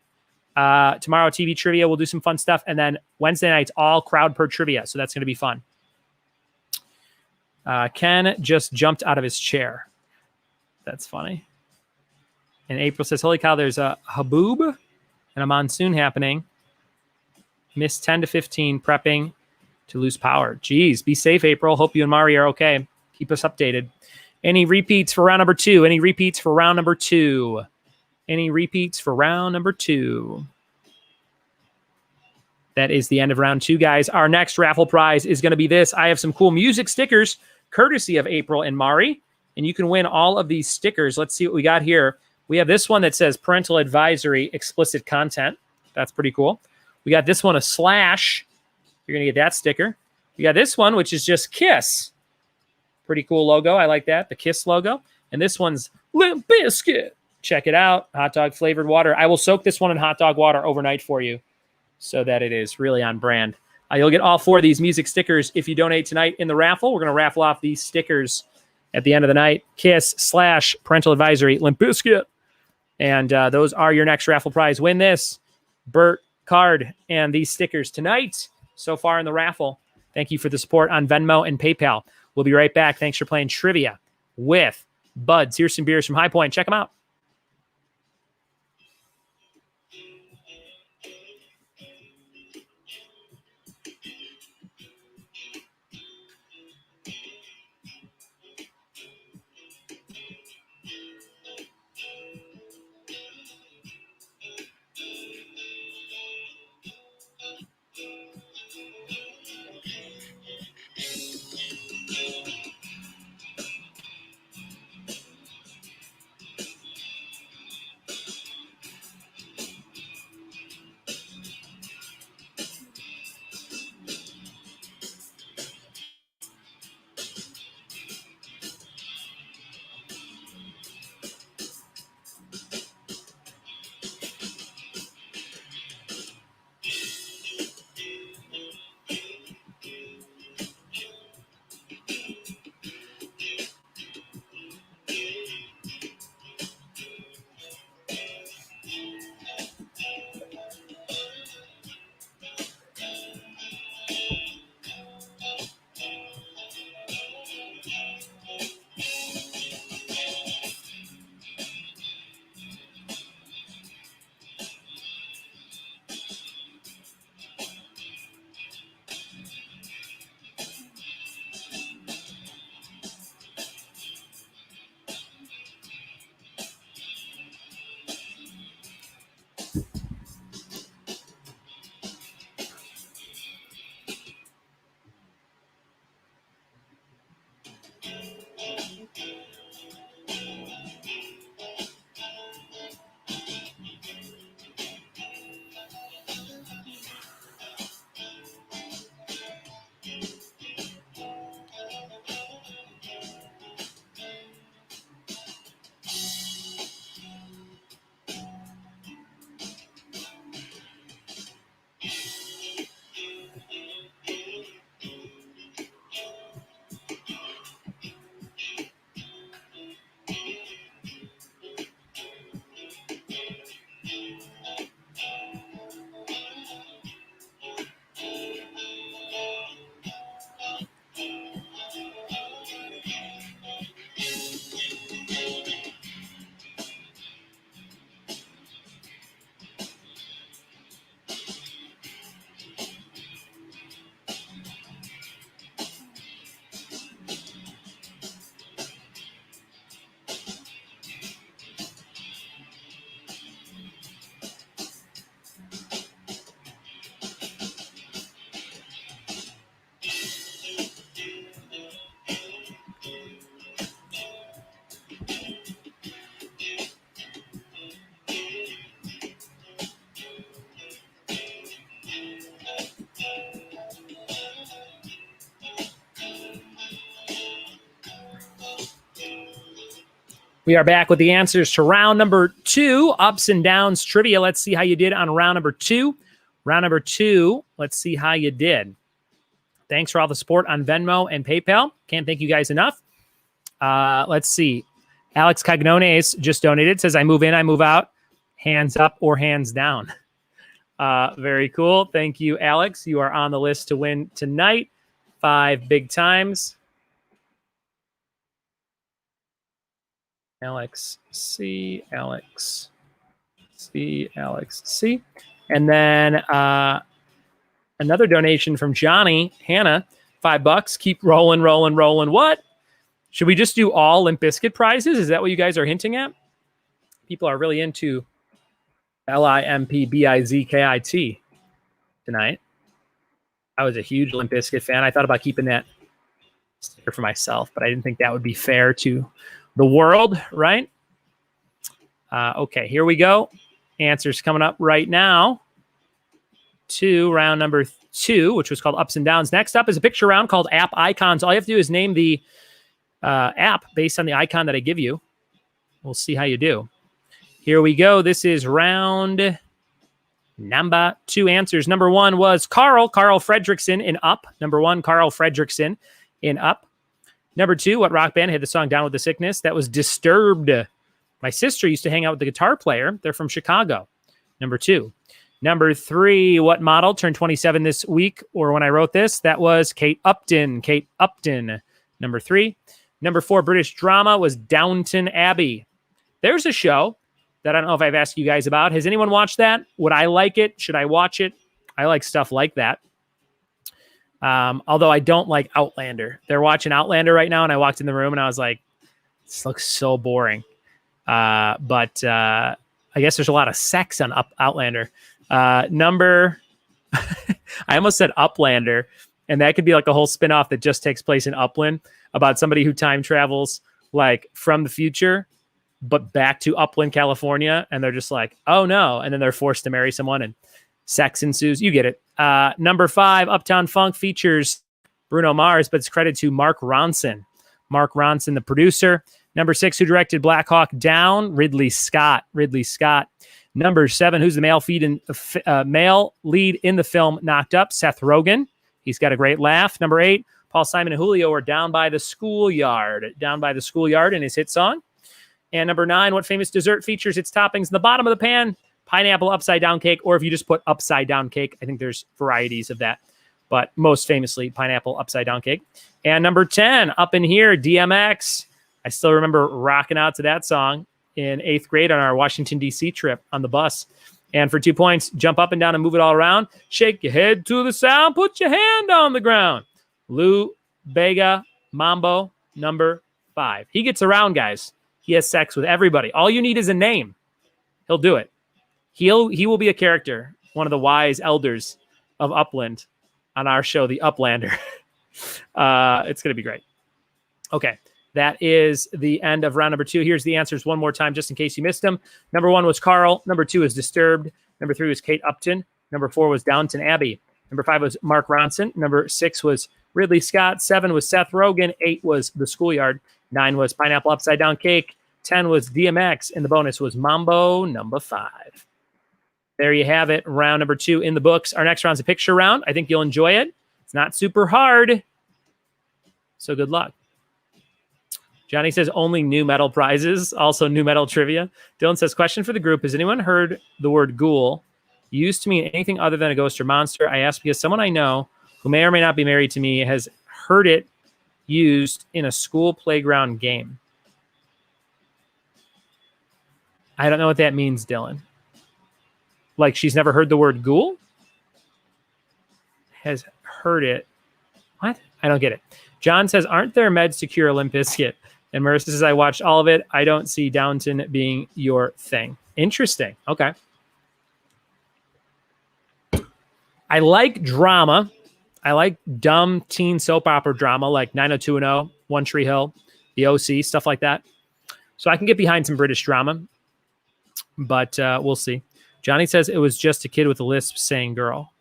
Tomorrow, TV trivia. We'll do some fun stuff. And then Wednesday night's all crowd per trivia. So that's going to be fun. Ken just jumped out of his chair. That's funny. And April says, holy cow, there's a haboob and a monsoon happening. Missed 10 to 15 prepping to lose power. Jeez, be safe, April. Hope you and Mari are okay. Keep us updated. Any repeats for round number 2? Any repeats for round number 2? Any repeats for round number 2? That is the end of round 2, guys. Our next raffle prize is going to be this. I have some cool music stickers courtesy of April and Mari, and you can win all of these stickers. Let's see what we got here. We have this one that says parental advisory, explicit content. That's pretty cool. We got this one, a slash. You're going to get that sticker. We got this one, which is just Kiss. Pretty cool logo. I like that. The Kiss logo. And this one's Limp Bizkit. Check it out. Hot dog flavored water. I will soak this one in hot dog water overnight for you so that it is really on brand. You'll get all 4 of these music stickers if you donate tonight in the raffle. We're going to raffle off these stickers at the end of the night. Kiss / parental advisory, Limp Bizkit. And those are your next raffle prize. Win this Burt card and these stickers tonight so far in the raffle. Thank you for the support on Venmo and PayPal. We'll be right back. Thanks for playing trivia with Buds. Here's some beers from High Point. Check them out. We are back with the answers to round number 2, ups and downs trivia. Let's see how you did on round number 2. Round number 2, let's see how you did. Thanks for all the support on Venmo and PayPal. Can't thank you guys enough. Let's see. Alex Cagnones just donated. Says, I move in, I move out. Hands up or hands down. Very cool. Thank you, Alex. You are on the list to win tonight. 5 big times. Alex C. Alex C. Alex C. And then another donation from Johnny Hannah, $5. Keep rolling, rolling, rolling. What? Should we just do all Limp Bizkit prizes? Is that what you guys are hinting at? People are really into LIMPBIZKIT tonight. I was a huge Limp Bizkit fan. I thought about keeping that sticker for myself, but I didn't think that would be fair to the world, right? Okay, here we go. Answers coming up right now to round number 2, which was called Ups and Downs. Next up is a picture round called App Icons. All you have to do is name the app based on the icon that I give you. We'll see how you do. Here we go. This is round number 2 answers. Number 1 was Carl Fredrickson in Up. Number 1, Carl Fredrickson in Up. Number 2, what rock band had the song Down with the Sickness? That was Disturbed. My sister used to hang out with the guitar player. They're from Chicago. Number 2. Number 3, what model turned 27 this week or when I wrote this? That was Kate Upton. Kate Upton. Number 3. Number 4, British drama was Downton Abbey. There's a show that I don't know if I've asked you guys about. Has anyone watched that? Would I like it? Should I watch it? I like stuff like that. Although I don't like Outlander. They're watching Outlander right now, and I walked in the room and I was like, this looks so boring. But I guess there's a lot of sex on Outlander. I almost said Uplander, and that could be like a whole spinoff that just takes place in Upland about somebody who time travels like from the future, but back to Upland, California. And they're just like, oh no. And then they're forced to marry someone and sex ensues. You get it. Number 5, Uptown Funk features Bruno Mars, but it's credited to Mark Ronson. Mark Ronson, the producer. Number 6, who directed Black Hawk Down? Ridley Scott. Ridley Scott. Number 7, who's the male lead in the film Knocked Up? Seth Rogen. He's got a great laugh. Number 8, Paul Simon and Julio are Down by the Schoolyard. Down by the Schoolyard in his hit song. And number 9, what famous dessert features its toppings in the bottom of the pan? Pineapple upside down cake, or if you just put upside down cake, I think there's varieties of that, but most famously pineapple upside down cake. And number 10, Up in Here, DMX. I still remember rocking out to that song in 8th grade on our Washington, D.C. trip on the bus. And for 2 points, jump up and down and move it all around. Shake your head to the sound, put your hand on the ground. Lou Bega, Mambo, number 5. He gets around, guys. He has sex with everybody. All you need is a name. He'll do it. He will be a character, one of the wise elders of Upland on our show, The Uplander. It's going to be great. Okay, that is the end of round number 2. Here's the answers one more time, just in case you missed them. Number 1 was Carl. Number 2 is Disturbed. Number 3 was Kate Upton. Number 4 was Downton Abbey. Number 5 was Mark Ronson. Number 6 was Ridley Scott. 7 was Seth Rogen. 8 was The Schoolyard. 9 was Pineapple Upside Down Cake. 10 was DMX. And the bonus was Mambo number 5. There you have it. Round number 2 in the books. Our next round's a picture round. I think you'll enjoy it. It's not super hard. So good luck. Johnny says only new metal prizes. Also new metal trivia. Dylan says, question for the group. Has anyone heard the word ghoul used to mean anything other than a ghost or monster? I ask because someone I know who may or may not be married to me has heard it used in a school playground game. I don't know what that means, Dylan. Like she's never heard the word ghoul? Has heard it. What? I don't get it. John says, aren't there meds to cure Limp Bizkit? And Marissa says, I watched all of it. I don't see Downton being your thing. Interesting. Okay. I like drama. I like dumb teen soap opera drama like 90210, One Tree Hill, The OC, stuff like that. So I can get behind some British drama, but we'll see. Johnny says it was just a kid with a lisp saying girl.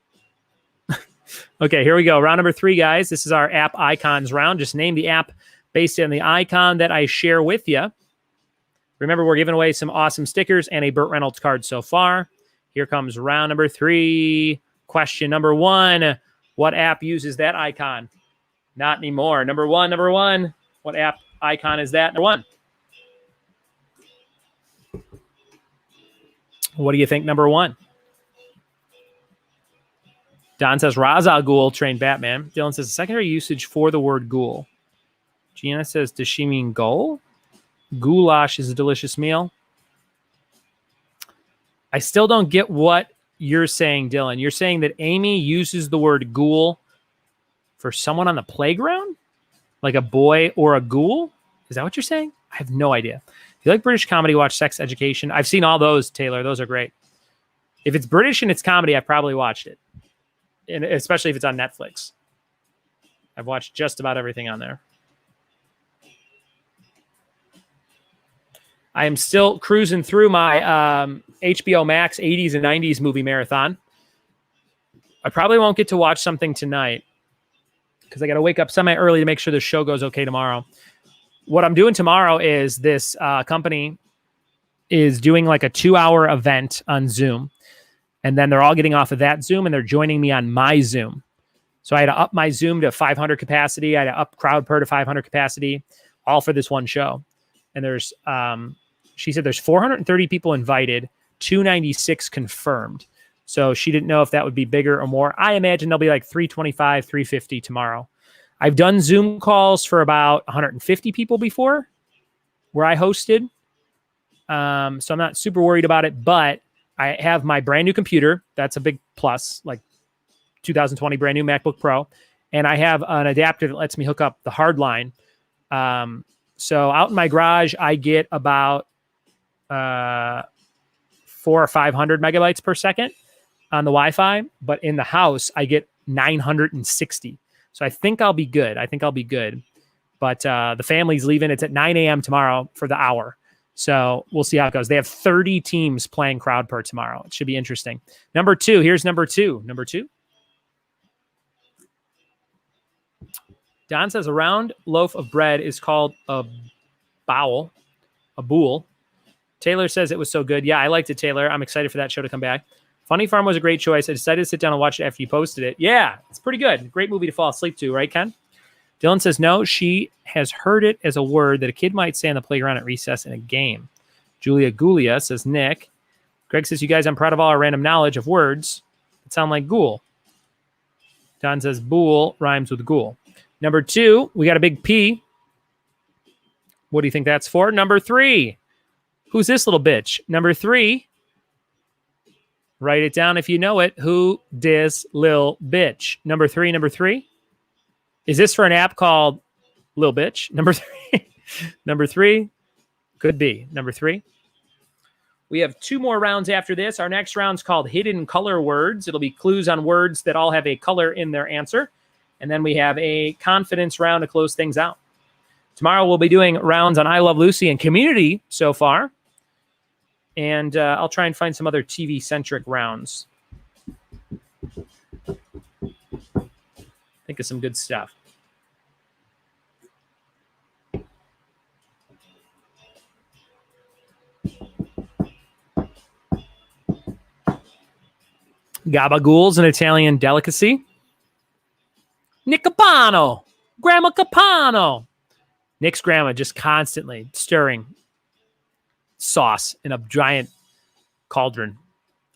Okay, here we go. Round number 3, guys. This is our app icons round. Just name the app based on the icon that I share with you. Remember, we're giving away some awesome stickers and a Burt Reynolds card so far. Here comes round number 3. Question number 1. What app uses that icon? Not anymore. Number one. What app icon is that? Number 1. What do you think, number 1? Don says Ra's al Ghul trained Batman. Dylan says secondary usage for the word ghoul. Gianna says, does she mean goal? Goulash is a delicious meal. I still don't get what you're saying, Dylan. You're saying that Amy uses the word ghoul for someone on the playground? Like a boy or a ghoul? Is that what you're saying? I have no idea. If you like British comedy, watch Sex Education. I've seen all those, Taylor. Those are great. If it's British and it's comedy, I've probably watched it. And especially if it's on Netflix. I've watched just about everything on there. I am still cruising through my HBO Max 80s and 90s movie marathon. I probably won't get to watch something tonight because I got to wake up semi-early to make sure the show goes okay tomorrow. What I'm doing tomorrow is this company is doing like a 2-hour event on Zoom. And then they're all getting off of that Zoom and they're joining me on my Zoom. So I had to up my Zoom to 500 capacity. I had to up CrowdPer to 500 capacity, all for this one show. And there's, she said there's 430 people invited, 296 confirmed. So she didn't know if that would be bigger or more. I imagine there'll be like 325, 350 tomorrow. I've done Zoom calls for about 150 people before where I hosted. So I'm not super worried about it, but I have my brand new computer. That's a big plus, like 2020 brand new MacBook Pro. And I have an adapter that lets me hook up the hard line. So out in my garage, I get about 400 or 500 megabytes per second on the Wi-Fi. But in the house, I get 960. So I think I'll be good. But the family's leaving. It's at 9 a.m. tomorrow for the hour. So we'll see how it goes. They have 30 teams playing CrowdPer tomorrow. It should be interesting. Number 2. Here's number 2. Number 2. Don says a round loaf of bread is called a bowl. Taylor says it was so good. Yeah, I liked it, Taylor. I'm excited for that show to come back. Funny Farm was a great choice. I decided to sit down and watch it after you posted it. Yeah, it's pretty good. Great movie to fall asleep to, right, Ken? Dylan says, no, she has heard it as a word that a kid might say on the playground at recess in a game. Julia Gulia says, Nick. Greg says, you guys, I'm proud of all our random knowledge of words that sound like ghoul. Don says, bool rhymes with ghoul. Number 2, we got a big P. What do you think that's for? Number 3. Who's this little bitch? Number 3. Write it down if you know it. Who dis lil bitch? Number 3. Is this for an app called Lil Bitch? Number 3. Number 3. Could be. Number 3. We have 2 more rounds after this. Our next round's called Hidden Color Words. It'll be clues on words that all have a color in their answer. And then we have a confidence round to close things out. Tomorrow we'll be doing rounds on I Love Lucy and Community so far. And I'll try and find some other TV-centric rounds. Think of some good stuff. Gabagool's an Italian delicacy. Nick Capano. Grandma Capano. Nick's grandma just constantly stirring sauce in a giant cauldron.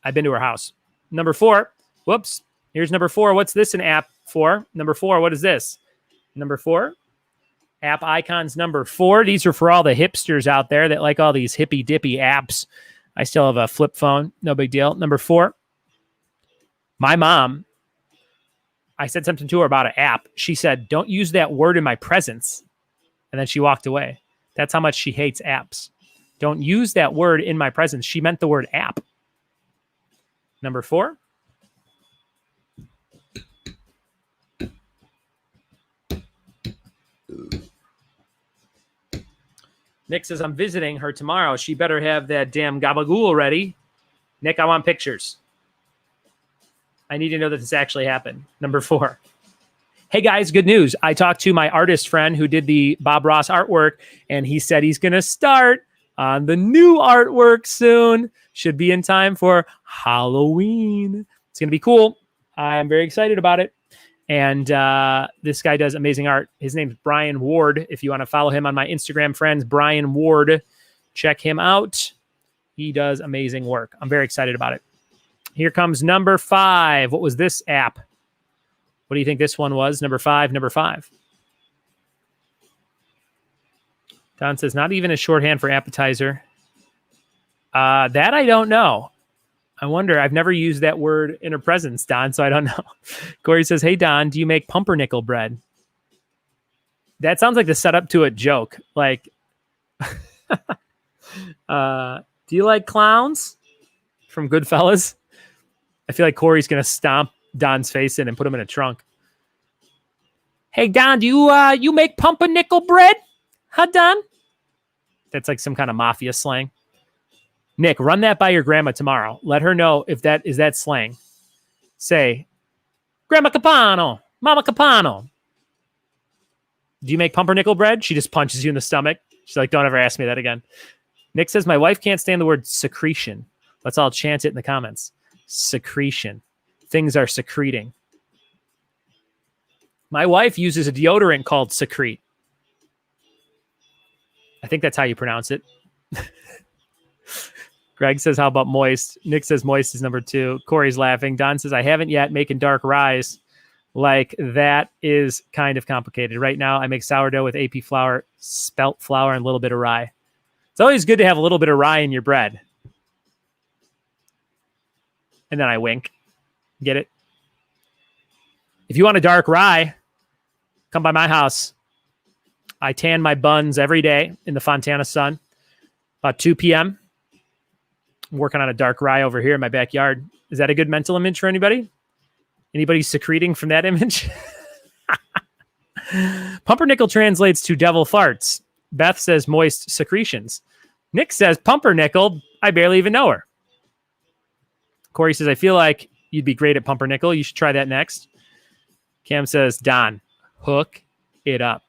I've been to her house. Number 4. Whoops. Here's number 4. What's this an app for? Number 4. What is this? Number 4. App icons number 4. These are for all the hipsters out there that like all these hippy dippy apps. I still have a flip phone. No big deal. Number 4. My mom, I said something to her about an app. She said, don't use that word in my presence. And then she walked away. That's how much she hates apps. Don't use that word in my presence. She meant the word app. Number 4. Nick says, I'm visiting her tomorrow. She better have that damn gabagool ready. Nick, I want pictures. I need to know that this actually happened. Number 4. Hey guys, good news. I talked to my artist friend who did the Bob Ross artwork, and he said he's going to start on the new artwork soon. Should be in time for Halloween. It's going to be cool. I'm very excited about it. And this guy does amazing art. His name's Brian Ward. If you want to follow him on my Instagram friends, Brian Ward, check him out. He does amazing work. I'm very excited about it. Here comes number 5. What was this app? What do you think this one was? Number 5. Don says, not even a shorthand for appetizer. That I don't know. I wonder. I've never used that word in her presence, Don, so I don't know. Corey says, hey, Don, do you make pumpernickel bread? That sounds like the setup to a joke. Like, do you like clowns from Goodfellas? I feel like Corey's going to stomp Don's face in and put him in a trunk. Hey, Don, do you make pumpernickel bread? Huh, Don? That's like some kind of mafia slang. Nick, run that by your grandma tomorrow. Let her know if that is that slang. Say, Grandma Capano, Mama Capano. Do you make pumpernickel bread? She just punches you in the stomach. She's like, don't ever ask me that again. Nick says, my wife can't stand the word secretion. Let's all chant it in the comments. Secretion. Things are secreting. My wife uses a deodorant called Secrete. I think that's how you pronounce it. Greg says, how about moist? Nick says moist is number 2. Corey's laughing. Don says, I haven't yet making dark rise. Like, that is kind of complicated. Right now, I make sourdough with AP flour, spelt flour, and a little bit of rye. It's always good to have a little bit of rye in your bread. And then I wink. Get it? If you want a dark rye, come by my house. I tan my buns every day in the Fontana sun. About 2 p.m., I'm working on a dark rye over here in my backyard. Is that a good mental image for anybody? Anybody secreting from that image? Pumpernickel translates to devil farts. Beth says moist secretions. Nick says pumpernickel. I barely even know her. Corey says, I feel like you'd be great at pumpernickel. You should try that next. Cam says, Don, hook it up.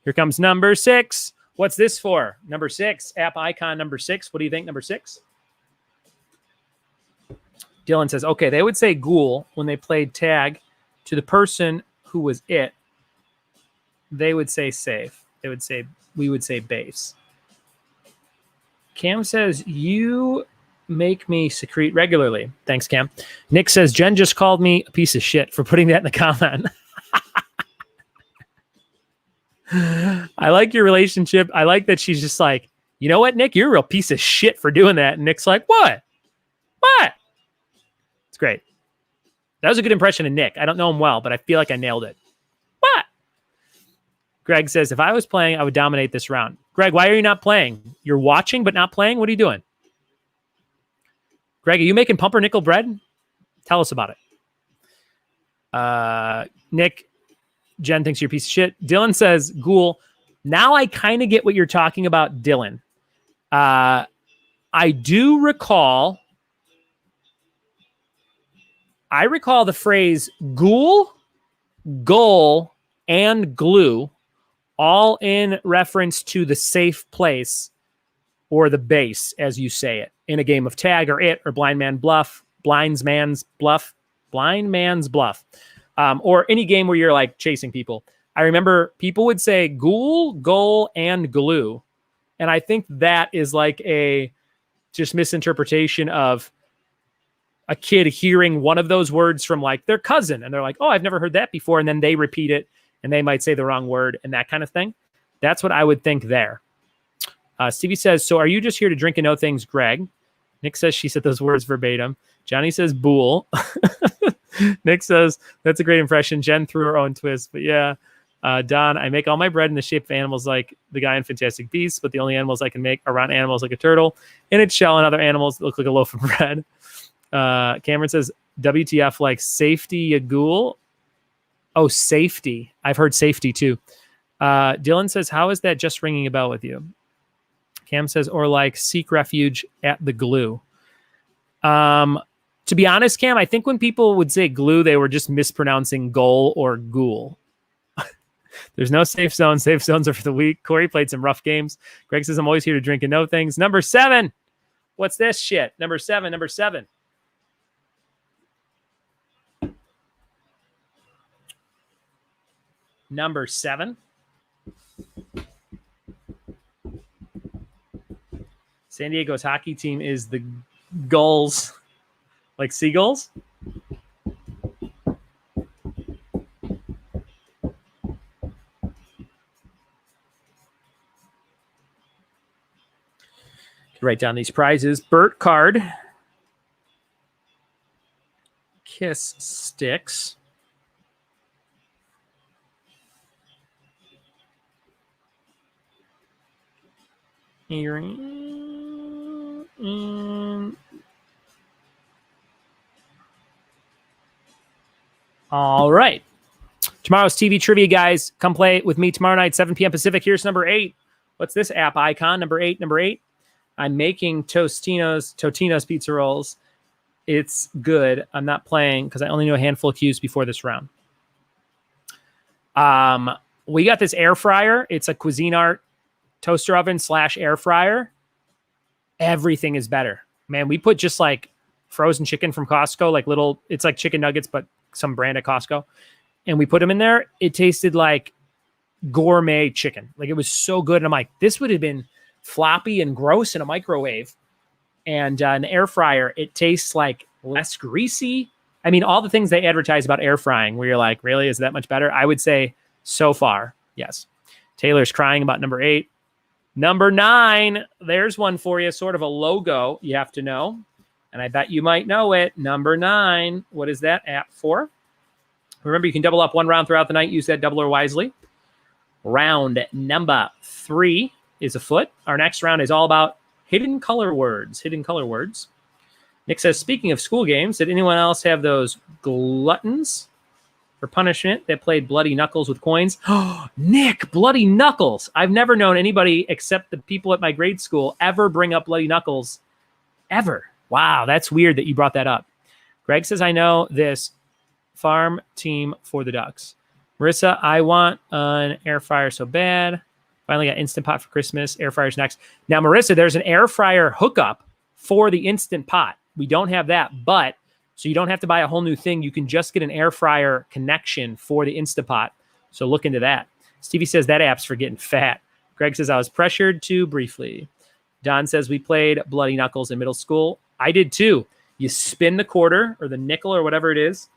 Here comes number 6. What's this for? Number 6, app icon number 6. What do you think, number 6? Dylan says, okay, they would say ghoul when they played tag to the person who was it. They would say safe. We would say base. Cam says, you make me secrete regularly. Thanks, Cam. Nick says, Jen just called me a piece of shit for putting that in the comment. I like your relationship. I like that she's just like, you know what, Nick? You're a real piece of shit for doing that. And Nick's like, what? It's great. That was a good impression of Nick. I don't know him well, but I feel like I nailed it. What? Greg says, if I was playing, I would dominate this round. Greg, why are you not playing? You're watching but not playing? What are you doing? Greg, are you making pumpernickel bread? Tell us about it. Nick, Jen thinks you're a piece of shit. Dylan says, ghoul. Now I kind of get what you're talking about, Dylan. I do recall... I recall the phrase ghoul, goal, and glue, all in reference to the safe place or the base, as you say it, in a game of tag or it or blind man's bluff, or any game where you're like chasing people. I remember people would say ghoul, goal, and glue. And I think that is like a just misinterpretation of a kid hearing one of those words from like their cousin. And they're like, oh, I've never heard that before. And then they repeat it and they might say the wrong word and that kind of thing. That's what I would think there. Stevie says, so are you just here to drink and know things, Greg? Nick says she said those words verbatim. Johnny says, bool. Nick says, that's a great impression. Jen threw her own twist. But yeah, Don, I make all my bread in the shape of animals like the guy in Fantastic Beasts, but the only animals I can make are round animals like a turtle in its shell and other animals that look like a loaf of bread. Cameron says, WTF, like safety a ghoul? Oh, safety. I've heard safety too. Dylan says, how is that just ringing a bell with you? Cam says, or like seek refuge at the glue. To be honest, Cam, I think when people would say glue, they were just mispronouncing goal or ghoul. There's no safe zone. Safe zones are for the weak. Corey played some rough games. Greg says, I'm always here to drink and know things. Number 7. What's this shit? Number 7. Number 7. Number 7. San Diego's hockey team is the Gulls. Like seagulls? Write down these prizes. Burt card. Kiss sticks. Earring. All right. Tomorrow's TV trivia, guys. Come play with me tomorrow night, 7 p.m. Pacific. Here's number 8. What's this app icon? Number 8. Number 8. I'm making Totino's pizza rolls. It's good. I'm not playing because I only knew a handful of cues before this round. We got this air fryer. It's a Cuisinart toaster oven / air fryer. Everything is better. Man, we put just like frozen chicken from Costco, like little, it's like chicken nuggets, but some brand at Costco. And we put them in there. It tasted like gourmet chicken. Like it was so good. And I'm like, this would have been floppy and gross in a microwave. And an air fryer, it tastes like less greasy. I mean, all the things they advertise about air frying where you're like, really, is that much better? I would say so far, yes. Taylor's crying about number 8. Number 9, there's one for you, sort of a logo you have to know. And I bet you might know it. Number 9, what is that app for? Remember, you can double up one round throughout the night. Use that doubler wisely. Round number 3 is afoot. Our next round is all about hidden color words. Hidden color words. Nick says, speaking of school games, did anyone else have those gluttons for punishment that played bloody knuckles with coins? Oh, Nick, bloody knuckles. I've never known anybody except the people at my grade school ever bring up bloody knuckles. Ever. Wow, that's weird that you brought that up. Greg says, I know this farm team for the Ducks. Marissa, I want an air fryer so bad. Finally got Instant Pot for Christmas. Air fryer's next. Now, Marissa, there's an air fryer hookup for the Instant Pot. We don't have that, but so you don't have to buy a whole new thing. You can just get an air fryer connection for the Instant Pot. So look into that. Stevie says that app's for getting fat. Greg says I was pressured to briefly. Don says we played Bloody Knuckles in middle school. I did too. You spin the quarter or the nickel or whatever it is.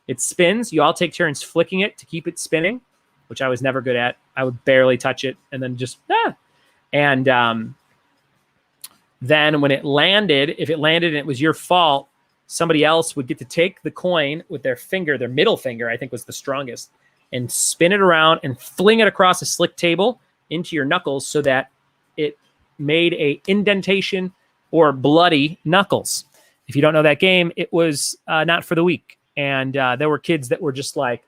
It spins. You all take turns flicking it to keep it spinning, which I was never good at. I would barely touch it and then just, And then when it landed, if it landed and it was your fault, somebody else would get to take the coin with their finger, their middle finger, I think was the strongest, and spin it around and fling it across a slick table into your knuckles so that it made a indentation or bloody knuckles. If you don't know that game, it was not for the weak. And there were kids that were just like,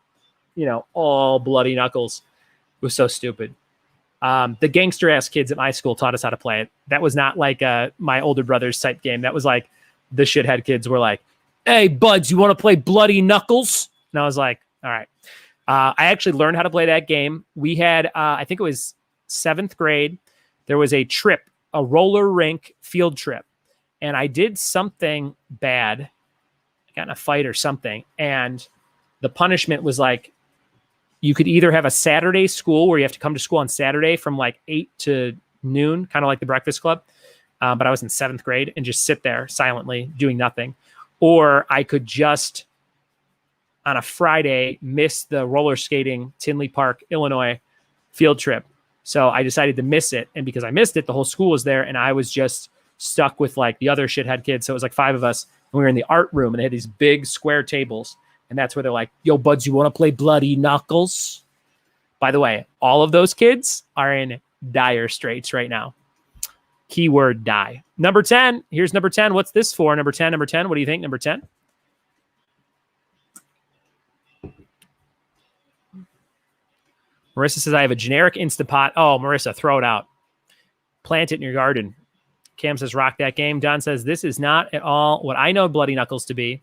all bloody knuckles. It was so stupid. The gangster ass kids at my school taught us how to play it. That was not like my older brother's type game. That was like the shithead kids were like, hey, buds, you want to play bloody knuckles? And I was like, all right. I actually learned how to play that game. We had, I think it was 7th grade. There was a trip, a roller rink field trip. And I did something bad. I got in a fight or something. And the punishment was like, you could either have a Saturday school where you have to come to school on Saturday from like 8 to noon, kind of like the Breakfast Club. But I was in 7th grade and just sit there silently doing nothing. Or I could just, on a Friday, miss the roller skating Tinley Park, Illinois field trip. So I decided to miss it. And because I missed it, the whole school was there. And I was just stuck with like the other shithead kids. So it was like 5 of us. And we were in the art room and they had these big square tables. And that's where they're like, yo, buds, you want to play bloody knuckles? By the way, all of those kids are in dire straits right now. Keyword die. Number 10. Here's number 10. What's this for? Number 10. What do you think? Number 10. Marissa says, I have a generic Instant Pot. Oh, Marissa, throw it out. Plant it in your garden. Cam says, rock that game. Don says, this is not at all what I know bloody knuckles to be.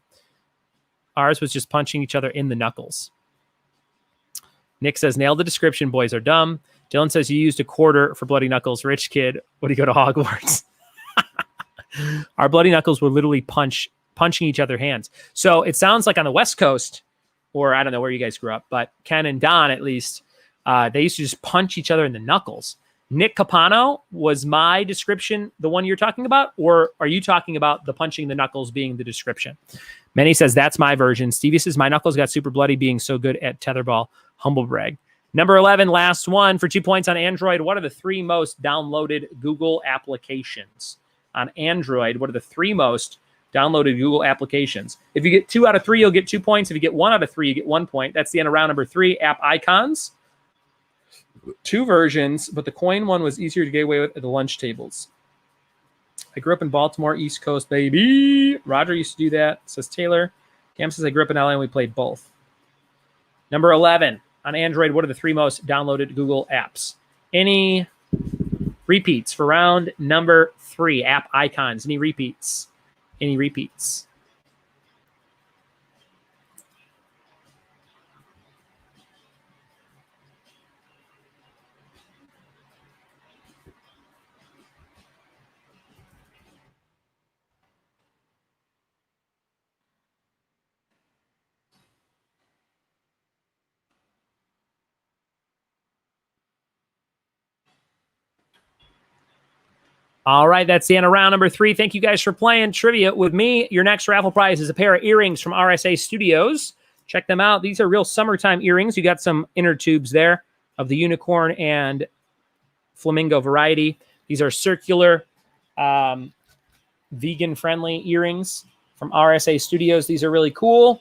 Ours was just punching each other in the knuckles. Nick says, nailed the description. Boys are dumb. Dylan says, you used a quarter for Bloody Knuckles. Rich kid. Would he go to Hogwarts? Our Bloody Knuckles were literally punching each other hands. So it sounds like on the West Coast, or I don't know where you guys grew up, but Ken and Don, at least, they used to just punch each other in the knuckles. Nick Capano, was my description the one you're talking about? Or are you talking about the punching the knuckles being the description? Manny says, that's my version. Stevie says, my knuckles got super bloody being so good at tetherball. Humble brag. Number 11, last one for 2 points on Android. What are the 3 most downloaded Google applications? On Android, what are the 3 most downloaded Google applications? If you get 2 out of 3, you'll get 2 points. If you get 1 out of 3, you get 1 point. That's the end of round number 3. App icons. 2 versions, but the coin one was easier to get away with at the lunch tables. I grew up in Baltimore, East Coast, baby. Roger used to do that, says Taylor. Cam says, I grew up in LA and we played both. Number 11, on Android, what are the 3 most downloaded Google apps? Any repeats for round number 3? App icons. Any repeats? Any repeats? All right, that's the end of round number 3. Thank you guys for playing trivia with me. Your next raffle prize is a pair of earrings from RSA Studios. Check them out. These are real summertime earrings. You got some inner tubes there of the unicorn and flamingo variety. These are circular, vegan-friendly earrings from RSA Studios. These are really cool.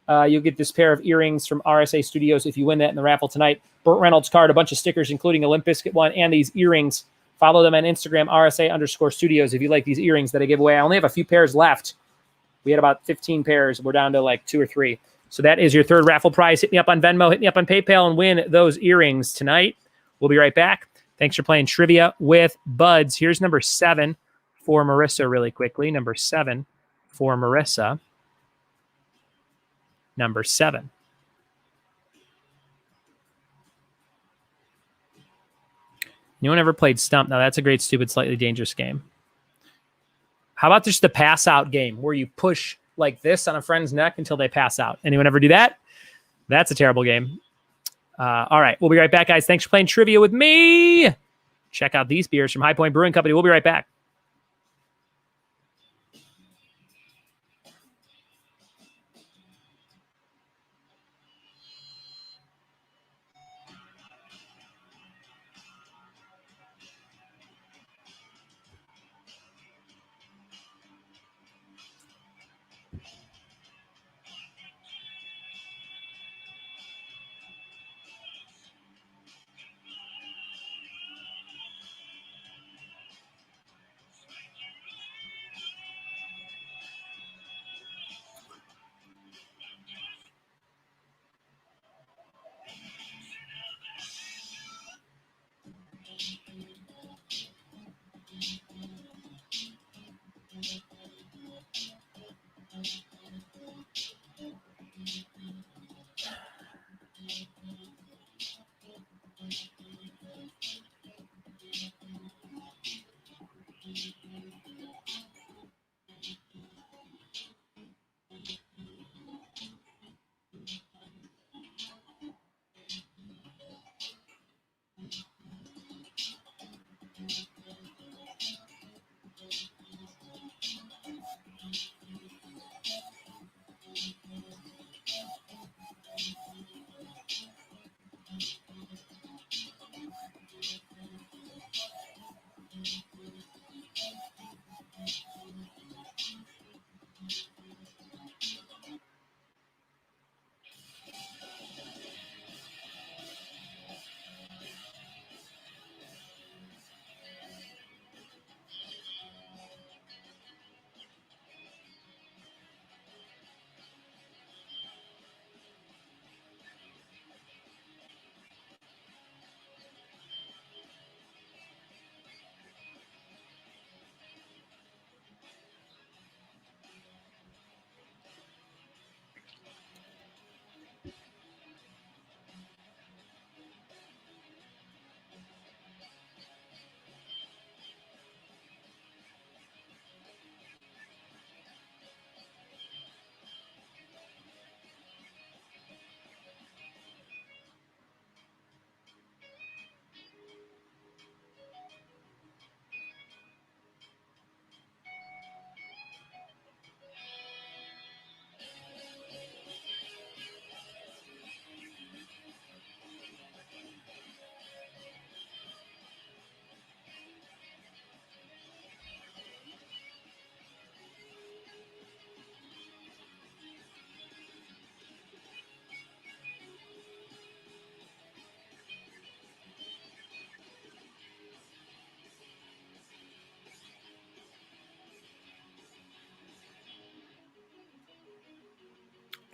You'll get this pair of earrings from RSA Studios if you win that in the raffle tonight. Burt Reynolds card, a bunch of stickers, including a Limp Bizkit one, and these earrings. Follow them on Instagram, RSA_studios, if you like these earrings that I give away. I only have a few pairs left. We had about 15 pairs. We're down to like 2 or 3. So that is your third raffle prize. Hit me up on Venmo, hit me up on PayPal, and win those earrings tonight. We'll be right back. Thanks for playing trivia with Buds. Here's number 7 for Marissa really quickly. Number 7 for Marissa. Number 7. Anyone ever played Stump? Now, that's a great, stupid, slightly dangerous game. How about just the pass out game where you push like this on a friend's neck until they pass out? Anyone ever do that? That's a terrible game. All right. We'll be right back, guys. Thanks for playing trivia with me. Check out these beers from High Point Brewing Company. We'll be right back.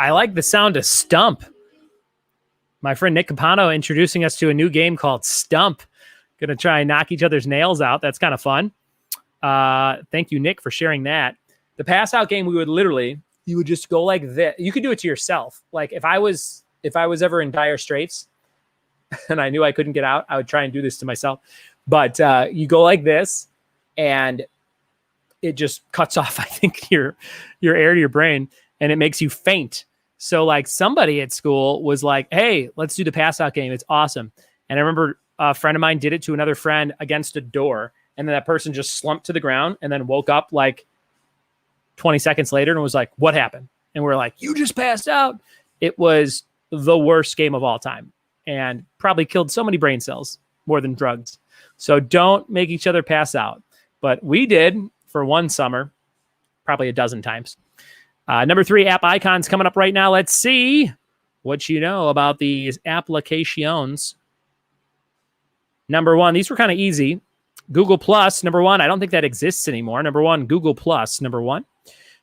I like the sound of Stump. My friend Nick Capano introducing us to a new game called Stump. Going to try and knock each other's nails out. That's kind of fun. Thank you, Nick, for sharing that. The pass out game, you would just go like this. You could do it to yourself. Like if I was ever in dire straits and I knew I couldn't get out, I would try and do this to myself. But you go like this, and it just cuts off, I think, your air to your brain, and it makes you faint. So like somebody at school was like, hey, let's do the pass out game. It's awesome. And I remember a friend of mine did it to another friend against a door. And then that person just slumped to the ground and then woke up like 20 seconds later and was like, what happened? And we're like, you just passed out. It was the worst game of all time and probably killed so many brain cells more than drugs. So don't make each other pass out. But we did for one summer, probably a dozen times. Number 3, app icons coming up right now. Let's see what you know about these applications. Number 1, these were kind of easy. Google Plus, number 1. I don't think that exists anymore. Number 1, Google Plus, number 1.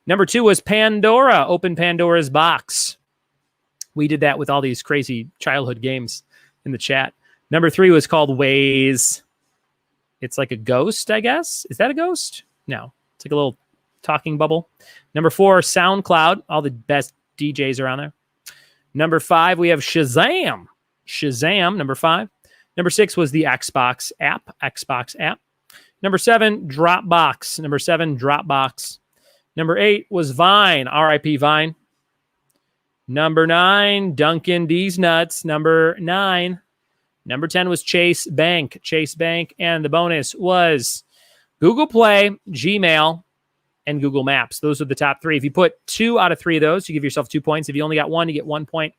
Number 2 was Pandora. Open Pandora's box. We did that with all these crazy childhood games in the chat. Number 3 was called Waze. It's like a ghost, I guess. Is that a ghost? No. It's like a little talking bubble. Number 4, SoundCloud. All the best DJs are on there. Number 5, we have Shazam. Shazam, number 5. Number 6 was the Xbox app. Number 7, Dropbox. Number 7, Dropbox. Number 8 was Vine. R.I.P. Vine. Number 9, Dunkin' D's Nuts. Number 9. Number 10 was Chase Bank. Chase Bank. And the bonus was Google Play, Gmail, and Google Maps. Those are the top 3. If you put 2 out of 3 of those, you give yourself 2 points. If you only got 1, you get 1 point.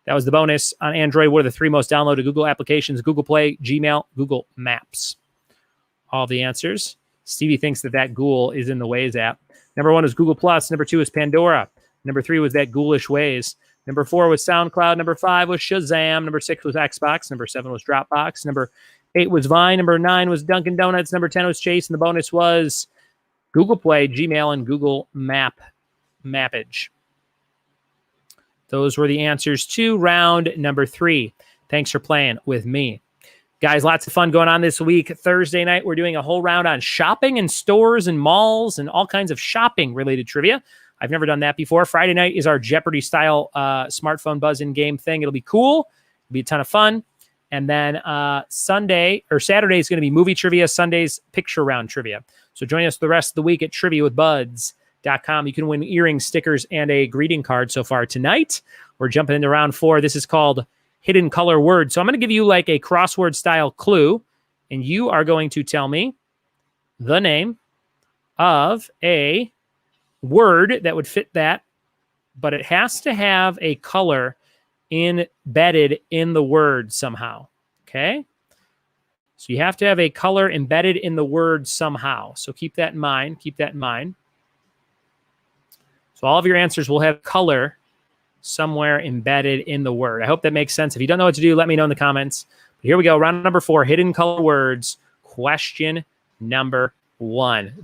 That was the bonus. On Android, what are the 3 most downloaded Google applications? Google Play, Gmail, Google Maps. All the answers. Stevie thinks that Google is in the Waze app. Number 1 is Google Plus. Number 2 is Pandora. Number 3 was that ghoulish Waze. Number 4 was SoundCloud. Number 5 was Shazam. Number 6 was Xbox. Number 7 was Dropbox. Number 8 was Vine. Number 9 was Dunkin' Donuts. Number 10 was Chase. And the bonus was Google Play, Gmail, and Google Mappage. Those were the answers to round number 3. Thanks for playing with me. Guys, lots of fun going on this week. Thursday night, we're doing a whole round on shopping and stores and malls and all kinds of shopping-related trivia. I've never done that before. Friday night is our Jeopardy-style smartphone buzz-in game thing. It'll be cool. It'll be a ton of fun. And then Saturday is going to be movie trivia. Sunday's picture round trivia. So join us the rest of the week at triviawithbuds.com. You can win earrings, stickers, and a greeting card so far tonight. We're jumping into round 4. This is called Hidden Color Word. So I'm going to give you like a crossword style clue, and you are going to tell me the name of a word that would fit that, but it has to have a color embedded in the word somehow. Okay? So you have to have a color embedded in the word somehow. So keep that in mind. So all of your answers will have color somewhere embedded in the word. I hope that makes sense. If you don't know what to do, let me know in the comments. But here we go. Round number 4, hidden color words. Question number 1.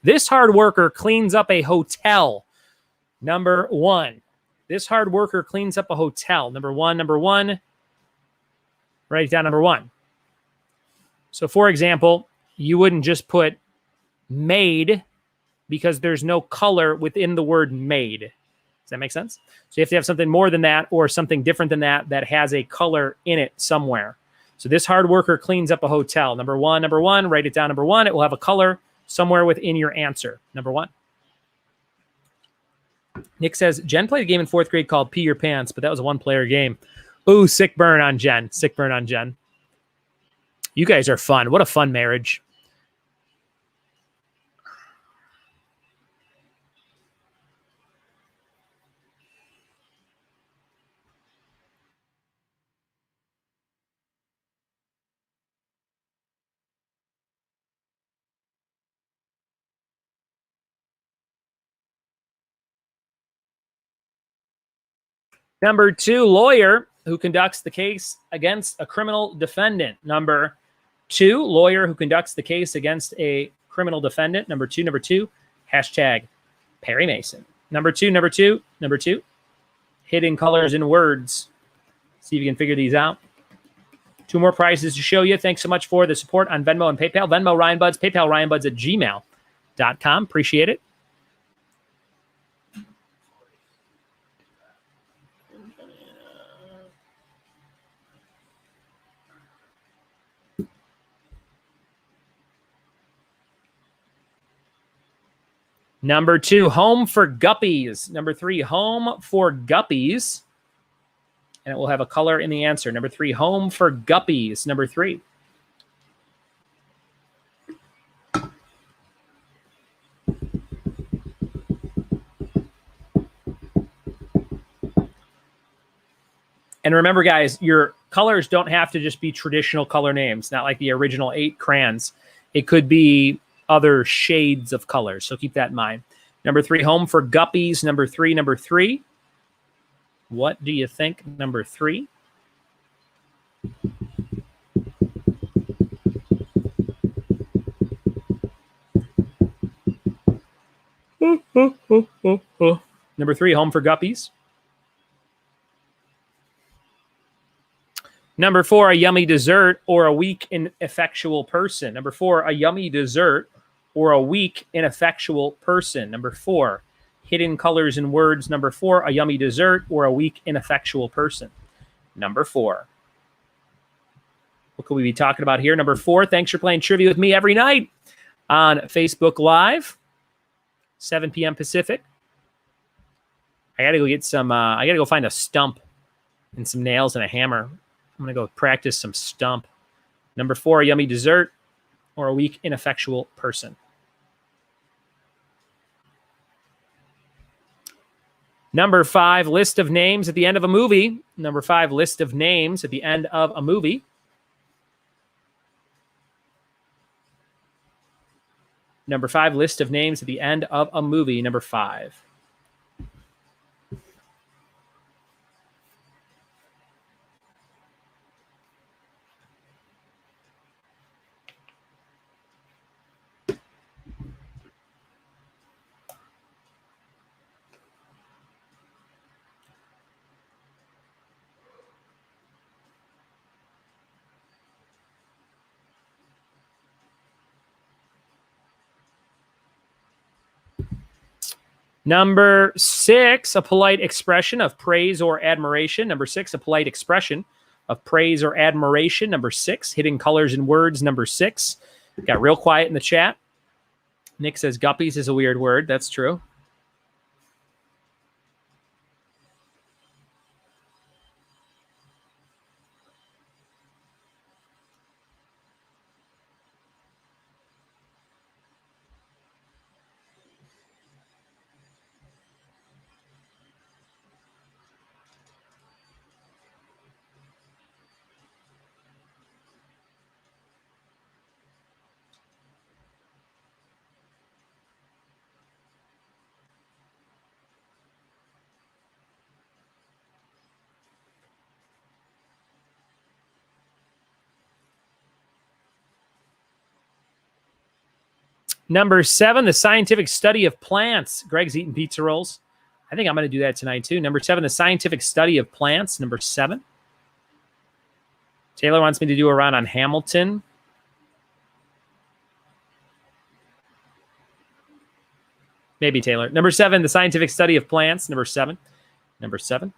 This hard worker cleans up a hotel. Number 1. This hard worker cleans up a hotel. Number one. Write down number 1. So for example, you wouldn't just put made because there's no color within the word made. Does that make sense? So you have to have something more than that or something different than that that has a color in it somewhere. So this hard worker cleans up a hotel. Number one, write it down. Number 1, it will have a color somewhere within your answer. Number 1. Nick says, Jen played a game in 4th grade called Pee Your Pants, but that was a 1-player game. Ooh, sick burn on Jen. You guys are fun. What a fun marriage. Number 2, lawyer who conducts the case against a criminal defendant. Number 2, lawyer who conducts the case against a criminal defendant. Number 2, hashtag Perry Mason. Number two. hidden colors in words. See if you can figure these out. 2 more prizes to show you. Thanks so much for the support on Venmo and PayPal. Venmo Ryan Buds, PayPal RyanBuds at gmail.com. Appreciate it. Number 2, home for guppies. Number 3, home for guppies. And it will have a color in the answer. Number 3, home for guppies. Number 3. And remember, guys, your colors don't have to just be traditional color names, not like the original 8 crayons. It could be other shades of colors, so keep that in mind. Number 3, home for guppies. Number 3. What do you think? Number 3. Number 3, home for guppies. Number 4, a yummy dessert or a weak, ineffectual person. Number 4, a yummy dessert or a weak, ineffectual person. Number 4, hidden colors in words. Number 4, a yummy dessert or a weak, ineffectual person. Number 4. What could we be talking about here? Number 4, thanks for playing trivia with me every night on Facebook Live, 7 p.m. Pacific. I got to go get some, I got to go find a stump and some nails and a hammer. I'm going to go practice some stump. Number 4, a yummy dessert or a weak, ineffectual person. Number 5, list of names at the end of a movie. Number 5, list of names at the end of a movie. Number 5, list of names at the end of a movie. Number 5. Number 6, a polite expression of praise or admiration. Number 6, a polite expression of praise or admiration. Number 6, hidden colors in words. Number 6, got real quiet in the chat. Nick says guppies is a weird word. That's true. Number 7, the scientific study of plants. Greg's eating pizza rolls. I think I'm going to do that tonight too. Number 7, the scientific study of plants. Number 7. Taylor wants me to do a round on Hamilton. Maybe Taylor. Number 7, the scientific study of plants. Number 7. Number 7.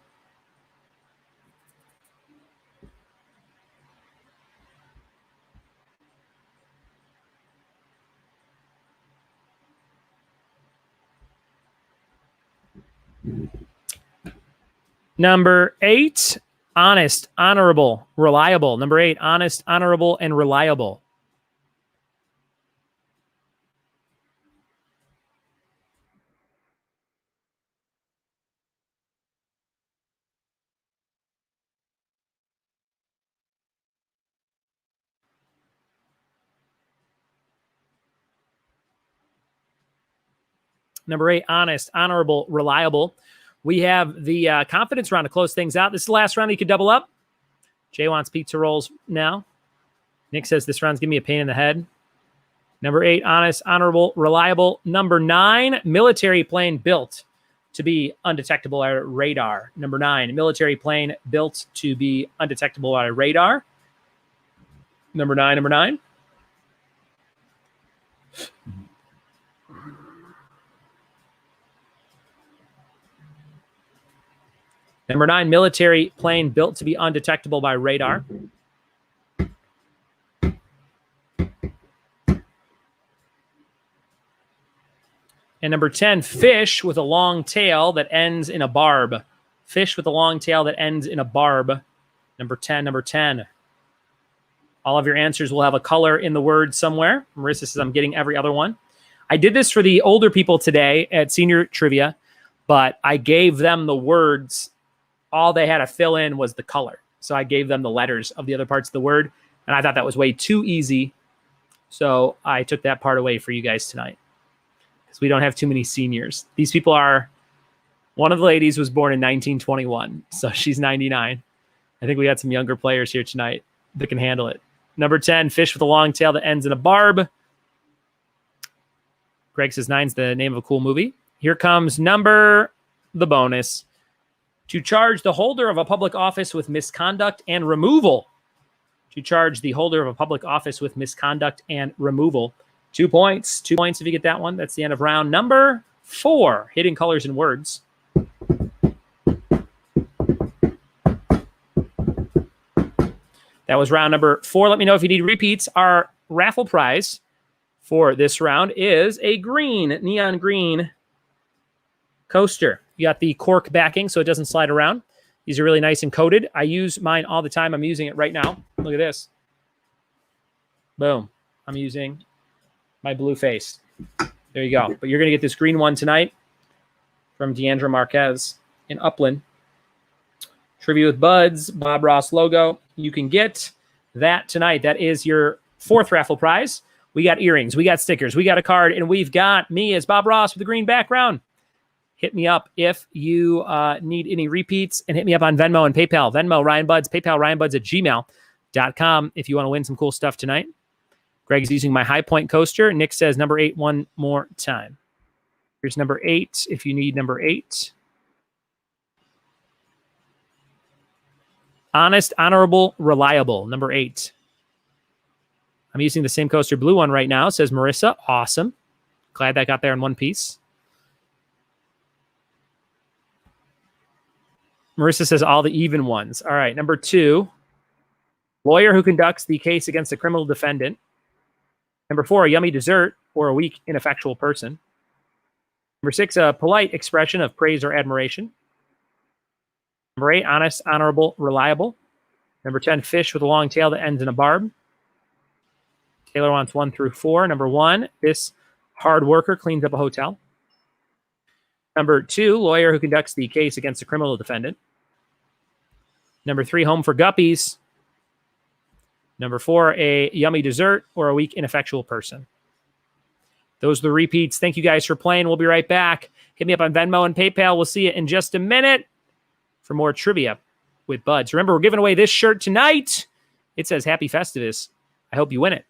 Number 8, honest, honorable, reliable. Number 8, honest, honorable, and reliable. Number 8, honest, honorable, reliable. We have the confidence round to close things out. This is the last round. You could double up. Jay wants pizza rolls now. Nick says this round's giving me a pain in the head. Number 8, honest, honorable, reliable. Number 9, military plane built to be undetectable by radar. Number 9, military plane built to be undetectable by radar. Number 9. Number 9, military plane built to be undetectable by radar. And number 10, fish with a long tail that ends in a barb. Fish with a long tail that ends in a barb. Number 10. All of your answers will have a color in the word somewhere. Marissa says, I'm getting every other one. I did this for the older people today at senior trivia, but I gave them the words. All they had to fill in was the color. So I gave them the letters of the other parts of the word, and I thought that was way too easy. So I took that part away for you guys tonight because we don't have too many seniors. These people are, one of the ladies was born in 1921, so she's 99. I think we got some younger players here tonight that can handle it. Number 10, fish with a long tail that ends in a barb. Greg says 9's the name of a cool movie. Here comes the bonus. To charge the holder of a public office with misconduct and removal. To charge the holder of a public office with misconduct and removal. 2 points. 2 points if you get that one. That's the end of round number 4. Hidden colors and words. That was round number 4. Let me know if you need repeats. Our raffle prize for this round is a neon green coaster. You got the cork backing so it doesn't slide around. These are really nice and coated. I use mine all the time. I'm using it right now. Look at this. Boom. I'm using my blue face. There you go. But you're going to get this green one tonight from Deandra Marquez in Upland. Trivia with Buds, Bob Ross logo. You can get that tonight. That is your 4th raffle prize. We got earrings, we got stickers, we got a card, and we've got me as Bob Ross with the green background. Hit me up if you need any repeats, and hit me up on Venmo and PayPal. Venmo, Ryan Buds, PayPal, ryanbuds@gmail.com if you want to win some cool stuff tonight. Greg's using my High Point coaster. Nick says number 8 one more time. Here's number 8 if you need number 8. Honest, honorable, reliable. Number 8. I'm using the same coaster blue one right now, says Marissa. Awesome. Glad that got there in one piece. Marissa says all the even ones. All right, number 2. Lawyer who conducts the case against a criminal defendant. Number 4, a yummy dessert or a weak, ineffectual person. Number 6, a polite expression of praise or admiration. Number 8, honest, honorable, reliable. Number 10, fish with a long tail that ends in a barb. Taylor wants 1 through 4. Number 1, this hard worker cleans up a hotel. Number 2, lawyer who conducts the case against a criminal defendant. Number 3, home for guppies. Number 4, a yummy dessert or a weak, ineffectual person. Those are the repeats. Thank you guys for playing. We'll be right back. Hit me up on Venmo and PayPal. We'll see you in just a minute for more trivia with Buds. Remember, we're giving away this shirt tonight. It says Happy Festivus. I hope you win it.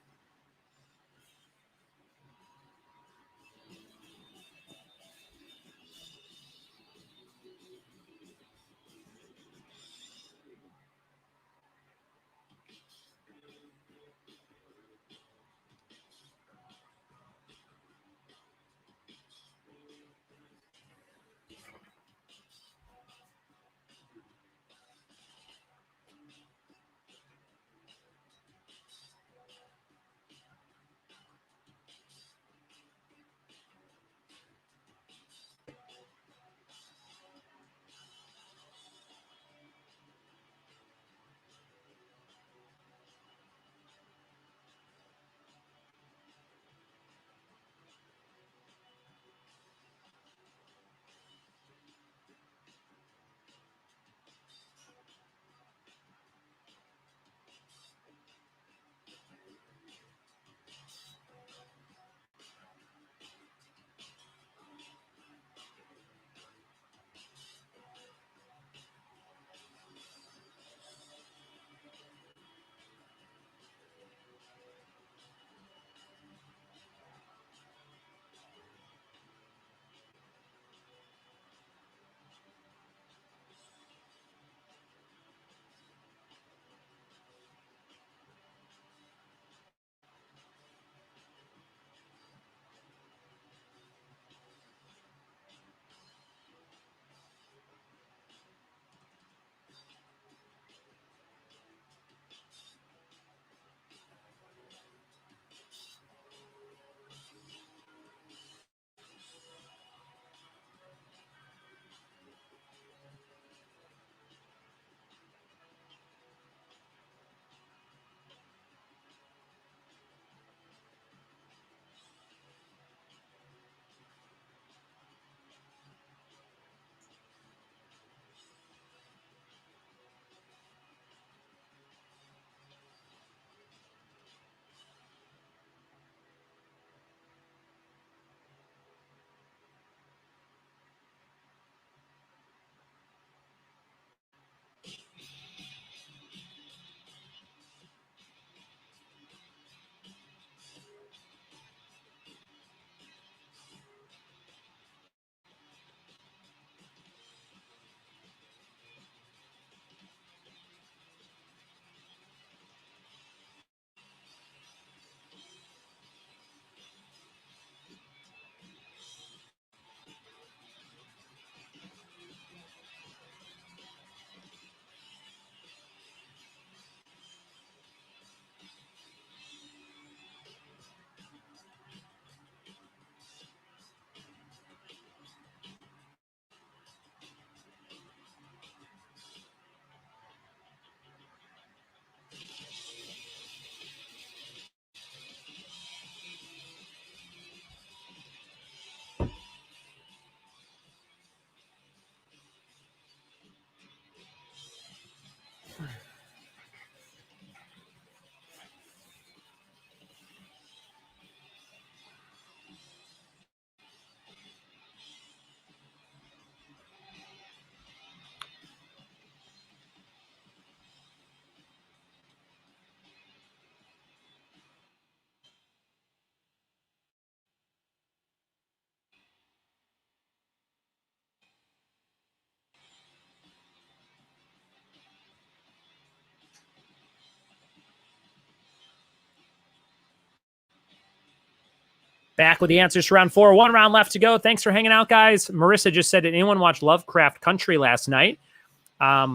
Back with the answers to round 4. 1 round left to go. Thanks for hanging out, guys. Marissa just said, did anyone watch Lovecraft Country last night?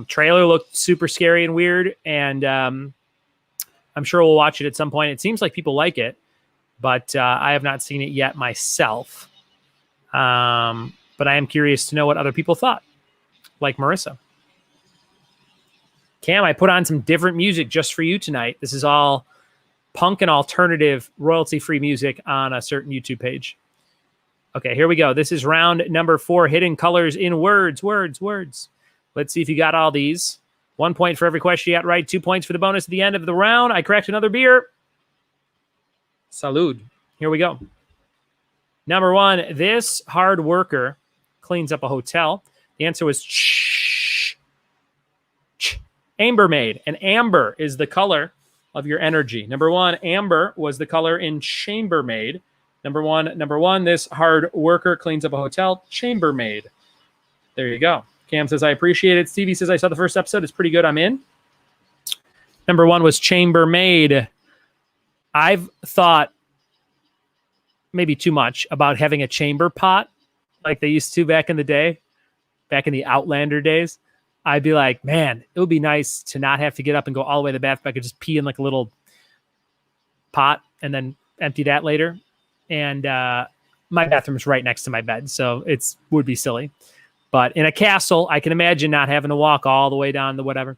Trailer looked super scary and weird, and I'm sure we'll watch it at some point. It seems like people like it, but I have not seen it yet myself. But I am curious to know what other people thought, like Marissa. Cam, I put on some different music just for you tonight. This is all punk and alternative royalty-free music on a certain YouTube page. Okay, here we go. This is round number 4, hidden colors in words. Let's see if you got all these. 1 point for every question you got right. 2 points for the bonus at the end of the round. I cracked another beer. Salud. Here we go. Number 1, this hard worker cleans up a hotel. The answer was chambermaid. And amber is the color of your energy. Number 1, amber was the color in chambermaid. Number one, this hard worker cleans up a hotel. Chambermaid. There you go. Cam says, I appreciate it. Stevie says, I saw the first episode. It's pretty good. I'm in. Number 1 was chambermaid. I've thought maybe too much about having a chamber pot like they used to back in the day, back in the Outlander days. I'd be like, man, it would be nice to not have to get up and go all the way to the bathroom. I could just pee in like a little pot and then empty that later. And my bathroom's right next to my bed, so it would be silly. But in a castle, I can imagine not having to walk all the way down the whatever.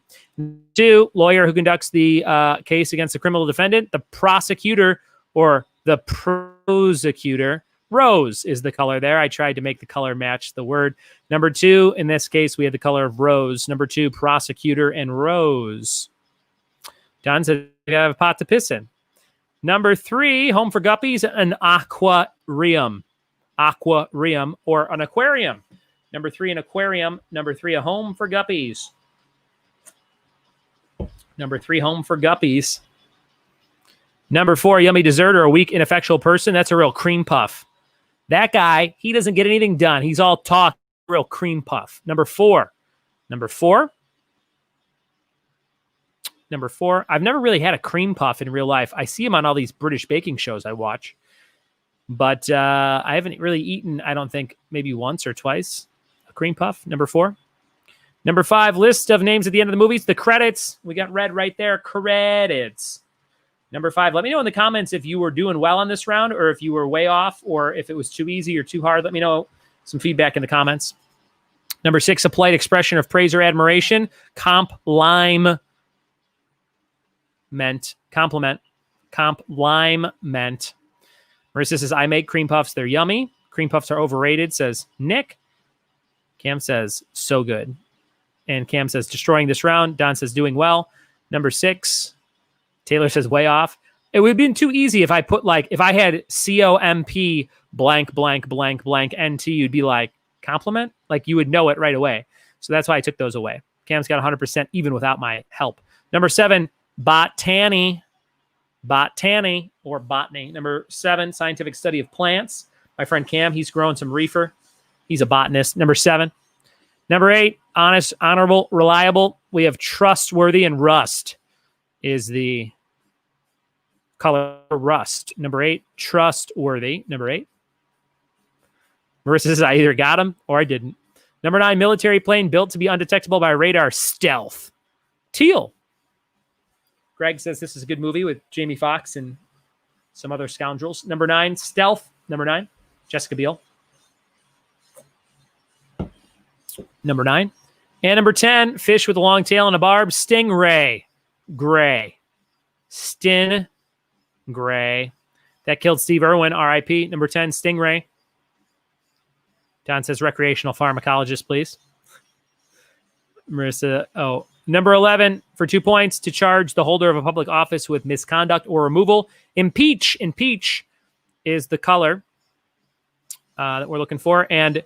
2, lawyer who conducts the case against the criminal defendant. The prosecutor or the prosecutor. Rose is the color there. I tried to make the color match the word. Number 2, in this case, we had the color of rose. Number 2, prosecutor and rose. Don said, you gotta have a pot to piss in. Number 3, home for guppies, an aquarium. Aquarium or an aquarium. Number 3, an aquarium. Number 3, a home for guppies. Number 3, home for guppies. Number 4, yummy dessert or a weak, ineffectual person. That's a real cream puff. That guy, he doesn't get anything done. He's all talk, real cream puff. Number 4. I've never really had a cream puff in real life. I see him on all these British baking shows I watch. But I haven't really eaten, I don't think, maybe once or twice. Cream puff, number 4. Number 5, list of names at the end of the movies. The credits. We got red right there. Credits. Number 5, let me know in the comments if you were doing well on this round or if you were way off or if it was too easy or too hard. Let me know some feedback in the comments. Number 6, a polite expression of praise or admiration. Compliment. Marissa says, I make cream puffs. They're yummy. Cream puffs are overrated, says Nick. Cam says, so good. And Cam says, destroying this round. Don says, doing well. Number 6, Taylor says, way off. It would have been too easy if I put if I had COMP blank, blank, blank, blank, NT, you'd be like, compliment? Like you would know it right away. So that's why I took those away. Cam's got 100% even without my help. Number 7, botany or botany. Number 7, scientific study of plants. My friend Cam, he's growing some reefer. He's a botanist. Number 7. Number 8, honest, honorable, reliable. We have trustworthy, and rust is the color rust. Number 8, trustworthy. Number 8. Marissa says, I either got him or I didn't. Number 9, military plane built to be undetectable by radar. Stealth. Teal. Greg says this is a good movie with Jamie Foxx and some other scoundrels. Number 9, stealth. Number 9, Jessica Biel. Number 9. And number 10, fish with a long tail and a barb. Stingray. Gray. Stingray. That killed Steve Irwin, R.I.P. Number 10, stingray. Don says recreational pharmacologist, please. Marissa, Number 11, for 2 points, to charge the holder of a public office with misconduct or removal. Impeach. Impeach is the color that we're looking for. And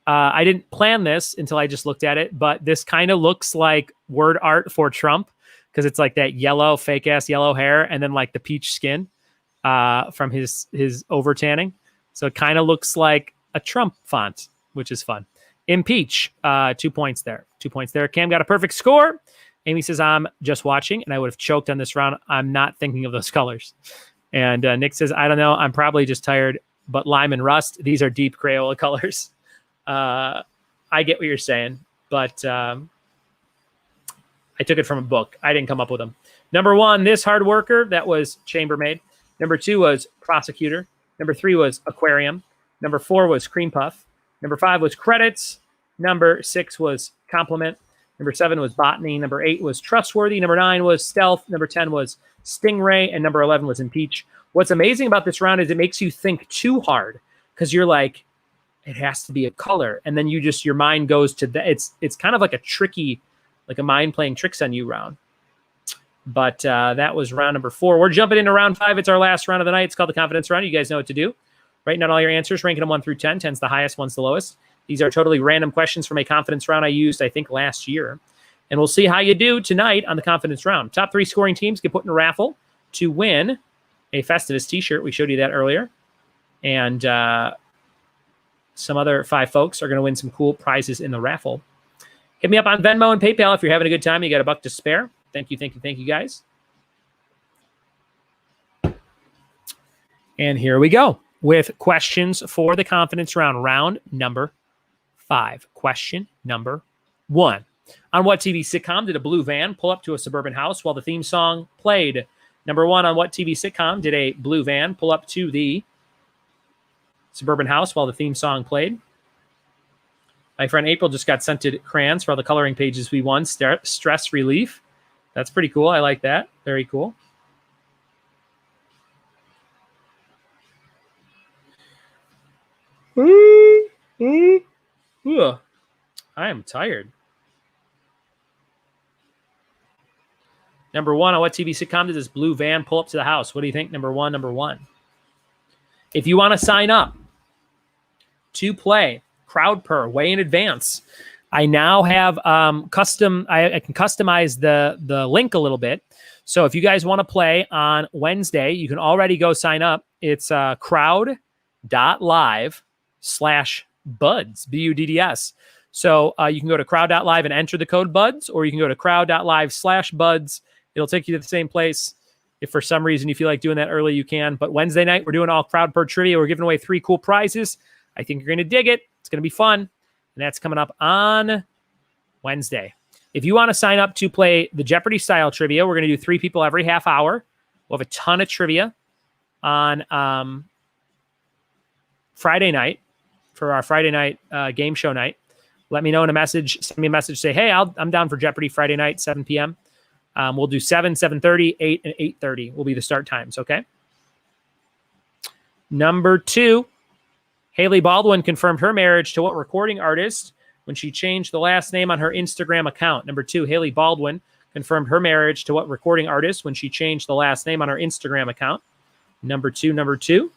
I didn't plan this until I just looked at it, but this kind of looks like word art for Trump because it's like that yellow, fake-ass yellow hair and then like the peach skin from his over tanning. So it kind of looks like a Trump font, which is fun. Impeach, 2 points there. 2 points there. Cam got a perfect score. Amy says, I'm just watching, and I would have choked on this round. I'm not thinking of those colors. And Nick says, I don't know. I'm probably just tired. but lime and rust, these are deep Crayola colors. I get what you're saying, but I took it from a book. I didn't come up with them. Number 1, this hard worker. That was chambermaid. Number 2 was prosecutor. Number 3 was aquarium. Number 4 was cream puff. Number 5 was credits. Number 6 was compliment. Number 7 was botany. Number 8 was trustworthy. Number 9 was stealth. Number 10 was stingray. And number 11 was impeach. What's amazing about this round is it makes you think too hard because you're like, it has to be a color. And then your mind goes to that. It's kind of like a tricky, like a mind playing tricks on you round. But that was round number 4. We're jumping into round 5. It's our last round of the night. It's called the confidence round. You guys know what to do. Writing down all your answers, ranking them 1 through 10. 10's the highest, 1's the lowest. These are totally random questions from a confidence round I used, I think, last year. And we'll see how you do tonight on the confidence round. Top 3 scoring teams get put in a raffle to win a Festivus t-shirt. We showed you that earlier. And some other 5 folks are going to win some cool prizes in the raffle. Hit me up on Venmo and PayPal if you're having a good time. You got a buck to spare. Thank you, thank you, thank you, guys. And here we go with questions for the confidence round. Round number 5. Question number 1. On what TV sitcom did a blue van pull up to a suburban house while the theme song played? Number 1, on what TV sitcom did a blue van pull up to the suburban house while the theme song played? My friend April just got scented crayons for all the coloring pages we won. Stress relief. That's pretty cool. I like that. Very cool. I am tired. Number 1, on what TV sitcom did this blue van pull up to the house? What do you think? Number 1. If you want to sign up to play Crowd Purr way in advance, I now have custom. I can customize the link a little bit. So if you guys want to play on Wednesday, you can already go sign up. It's crowd.live/buds, BUDDS. So you can go to crowd.live and enter the code BUDS, or you can go to crowd.live/buds. It'll take you to the same place. If for some reason you feel like doing that early, you can. But Wednesday night, we're doing all Crowd Purr trivia. We're giving away 3 cool prizes. I think you're going to dig it. It's going to be fun. And that's coming up on Wednesday. If you want to sign up to play the Jeopardy style trivia, we're going to do 3 people every half hour. We'll have a ton of trivia on Friday night for our Friday night game show night. Let me know in a message. Send me a message. Say, hey, I'm down for Jeopardy Friday night, 7 p.m. We'll do 7, 7:30, 8, and 8:30 will be the start times, okay? Number 2, Haley Baldwin confirmed her marriage to what recording artist when she changed the last name on her Instagram account? Number 2, Haley Baldwin confirmed her marriage to what recording artist when she changed the last name on her Instagram account? Number 2.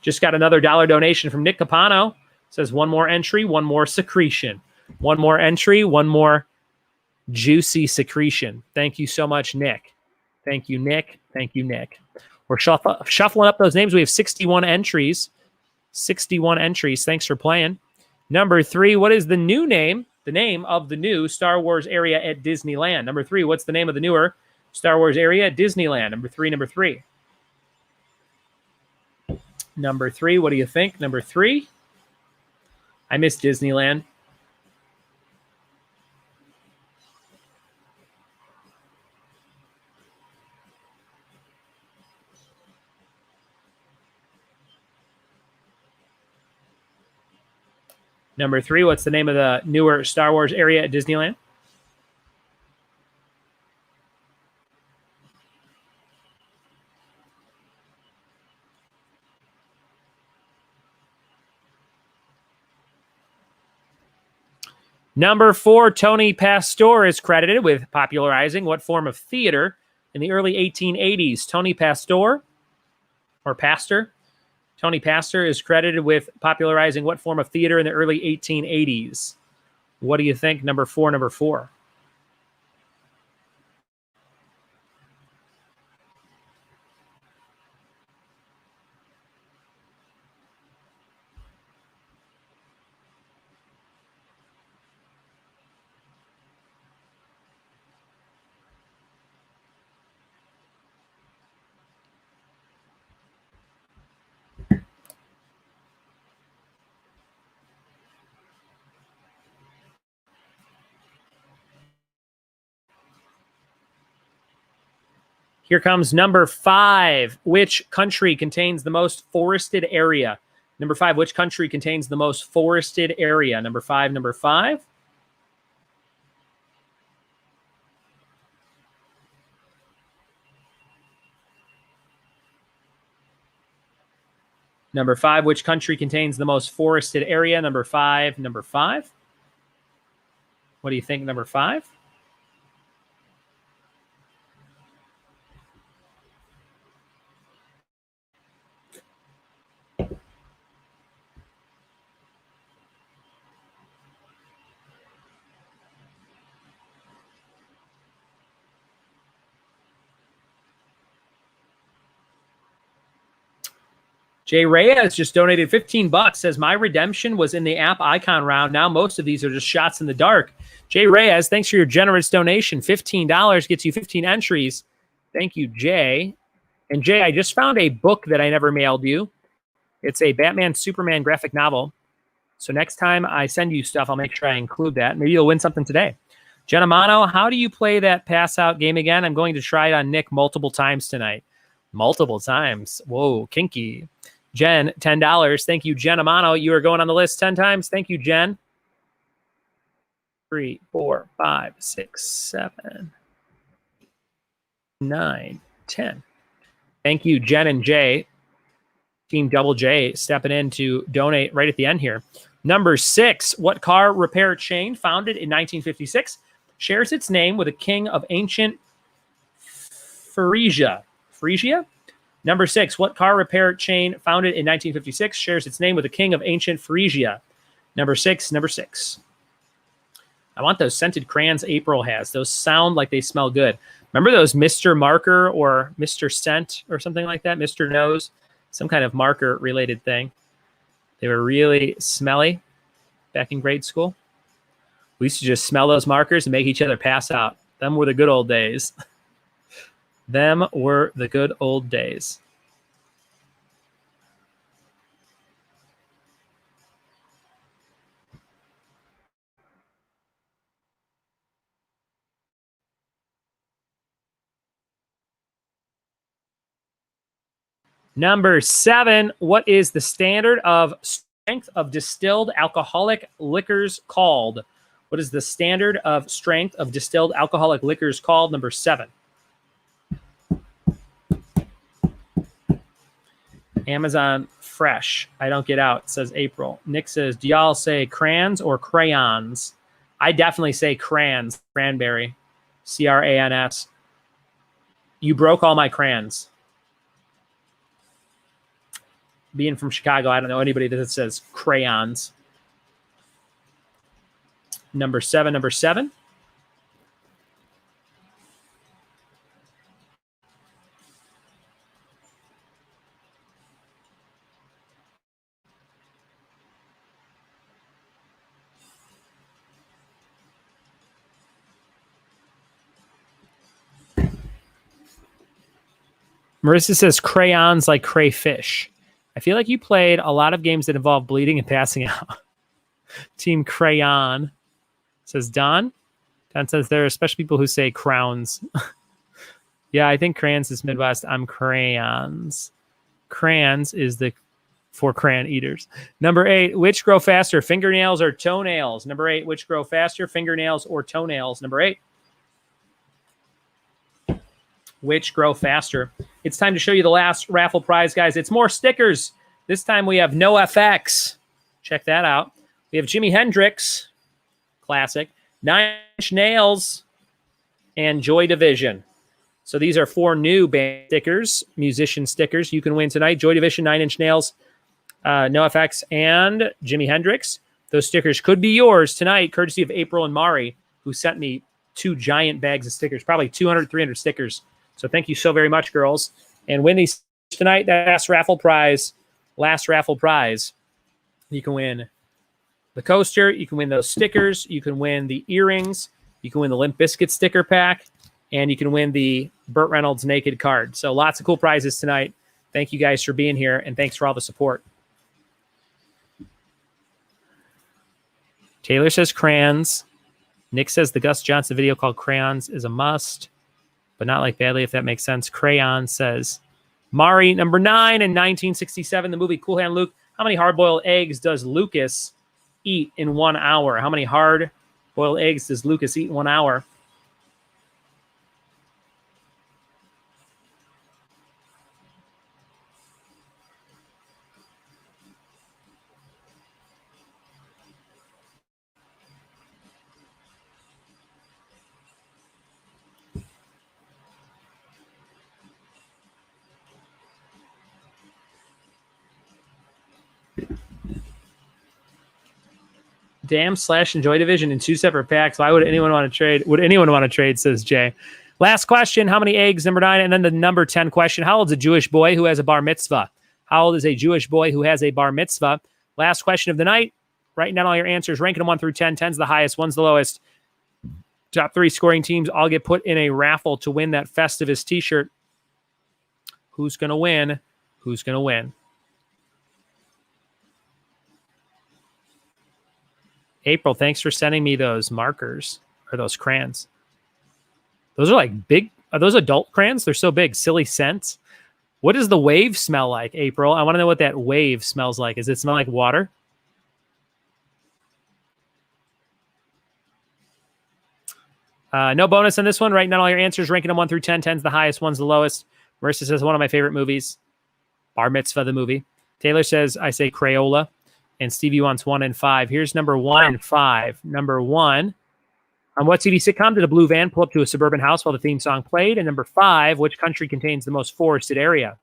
Just got another $1 donation from Nick Capano. Says 1 more entry, 1 more secretion. 1 more entry, 1 more juicy secretion. Thank you so much, Nick. Thank you, Nick. Thank you, Nick. We're shuffling up those names. We have 61 entries. 61 entries. Thanks for playing. Number 3, what is the new name? The name of the new Star Wars area at Disneyland. Number 3, what's the name of the newer Star Wars area at Disneyland? Number 3. Number 3, what do you think? Number 3. I miss Disneyland. Number 3, what's the name of the newer Star Wars area at Disneyland? Number 4, Tony Pastor is credited with popularizing what form of theater in the early 1880s? Tony Pastor, or Pastor? Tony Pastor is credited with popularizing what form of theater in the early 1880s? What do you think? Number 4. Here comes number 5. Which country contains the most forested area? Number 5, which country contains the most forested area? Number 5, number 5. Number 5, which country contains the most forested area? Number 5, number 5. What do you think, number 5? Jay Reyes just donated $15. Says my redemption was in the app icon round. Now most of these are just shots in the dark. Jay Reyes, thanks for your generous donation. $15 gets you 15 entries. Thank you, Jay. And Jay, I just found a book that I never mailed you. It's a Batman Superman graphic novel. So next time I send you stuff, I'll make sure I include that. Maybe you'll win something today. Jenna Mano, how do you play that pass out game again? I'm going to try it on Nick multiple times tonight. Multiple times. Whoa, kinky. Jen, $10. Thank you, Jen Amano. You are going on the list 10 times. Thank you, Jen. 3, 4, 5, 6, 7, 9, 10. Thank you, Jen and Jay. Team Double J stepping in to donate right at the end here. Number 6, what car repair chain founded in 1956 shares its name with a king of ancient Phrygia? Phrygia? Number 6, what car repair chain founded in 1956 shares its name with a king of ancient Phrygia? Number 6, number 6. I want those scented crayons April has. Those sound like they smell good. Remember those Mr. Marker or Mr. Scent or something like that? Mr. Nose? Some kind of marker related thing. They were really smelly back in grade school. We used to just smell those markers and make each other pass out. Them were the good old days. Them were the good old days. Number 7, what is the standard of strength of distilled alcoholic liquors called? What is the standard of strength of distilled alcoholic liquors called? Number 7. Amazon Fresh. I don't get out, says April. Nick says, do y'all say crayons or crayons? I definitely say crayons. Cranberry. C-R-A-N-S. You broke all my crayons. Being from Chicago, I don't know anybody that says crayons. Number 7, number 7. Marissa says crayons like crayfish. I feel like you played a lot of games that involve bleeding and passing out. Team Crayon, says Don. Don says there are special people who say crowns. Yeah, I think crayons is Midwest. I'm crayons. Crayons is the for crayon eaters. Number 8, which grow faster, fingernails or toenails? Number 8, which grow faster, fingernails or toenails? Number 8. Which grow faster? It's time to show you the last raffle prize, guys. It's more stickers. This time we have No FX. Check that out. We have Jimi Hendrix, classic, 9 Inch Nails, and Joy Division. So these are 4 new band stickers, musician stickers you can win tonight. Joy Division, 9 Inch Nails, No FX, and Jimi Hendrix. Those stickers could be yours tonight, courtesy of April and Mari, who sent me 2 giant bags of stickers, probably 200, 300 stickers. So thank you so very much, girls. And win these tonight. That last raffle prize. You can win the coaster. You can win those stickers. You can win the earrings. You can win the Limp Bizkit sticker pack. And you can win the Burt Reynolds naked card. So lots of cool prizes tonight. Thank you guys for being here. And thanks for all the support. Taylor says crayons. Nick says the Gus Johnson video called Crayons is a must. but not like badly, if that makes sense. Crayon says, Mari, number 9 in 1967, the movie Cool Hand Luke. How many hard-boiled eggs does Lucas eat in 1 hour? How many hard-boiled eggs does Lucas eat in 1 hour? Damn / enjoy division in 2 separate packs. Why would anyone want to trade? Would anyone want to trade, says Jay. Last question. How many eggs? Number 9. And then the number 10 question. How old is a Jewish boy who has a bar mitzvah? How old is a Jewish boy who has a bar mitzvah? Last question of the night. Writing down all your answers. Ranking them 1 through 10. 10's the highest. 1's the lowest. Top 3 scoring teams all get put in a raffle to win that Festivus t-shirt. Who's going to win? Who's going to win? April, thanks for sending me those markers or those crayons. Those are like big. Are those adult crayons? They're so big. Silly scents. What does the wave smell like, April? I want to know what that wave smells like. Does it smell like water? No bonus on this one. Writing down all your answers, ranking them 1 through 10. 10's the highest, 1's the lowest. Marissa says one of my favorite movies. Bar Mitzvah, the movie. Taylor says I say Crayola. And Stevie wants 1 and 5. Here's number 1 and 5. Number 1. On what TV sitcom did a blue van pull up to a suburban house while the theme song played? And number 5, which country contains the most forested area?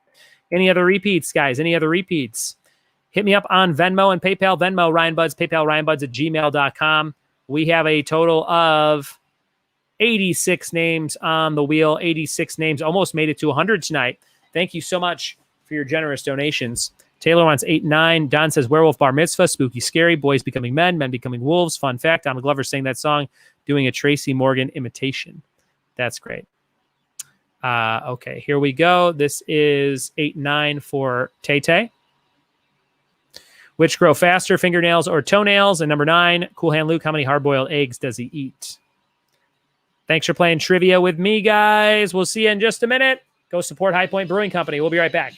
Any other repeats, guys? Any other repeats? Hit me up on Venmo and PayPal. Venmo, Ryan Buds, PayPal, RyanBuds at gmail.com. We have a total of 86 names on the wheel. 86 names. Almost made it to 100 tonight. Thank you so much for your generous donations. Taylor wants 8 and 9. Don says Werewolf Bar Mitzvah, spooky, scary, boys becoming men, men becoming wolves. Fun fact, Donald Glover sang that song doing a Tracy Morgan imitation. That's great. Okay, here we go. This is 8 and 9 for Tay-Tay. Which grow faster, fingernails or toenails? And number 9, Cool Hand Luke, how many hard-boiled eggs does he eat? Thanks for playing trivia with me, guys. We'll see you in just a minute. Go support High Point Brewing Company. We'll be right back.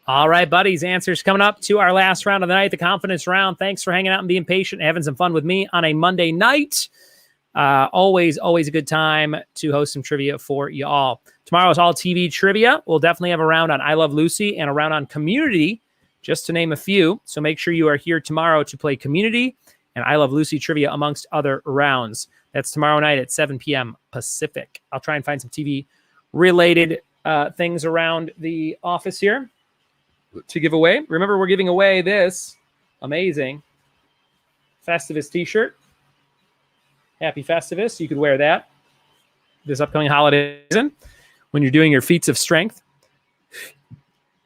All right, buddies. Answers coming up to our last round of the night, the confidence round. Thanks for hanging out and being patient, having some fun with me on a Monday night. Always a good time to host some trivia for you all. Tomorrow is all TV trivia. We'll definitely have a round on I Love Lucy and a round on Community, just to name a few. So make sure you are here tomorrow to play Community and I Love Lucy trivia amongst other rounds. That's tomorrow night at 7 p.m. Pacific. I'll try and find some TV-related things around the office here to give away. Remember, we're giving away this amazing Festivus t-shirt. Happy Festivus. You could wear that this upcoming holiday season when you're doing your feats of strength.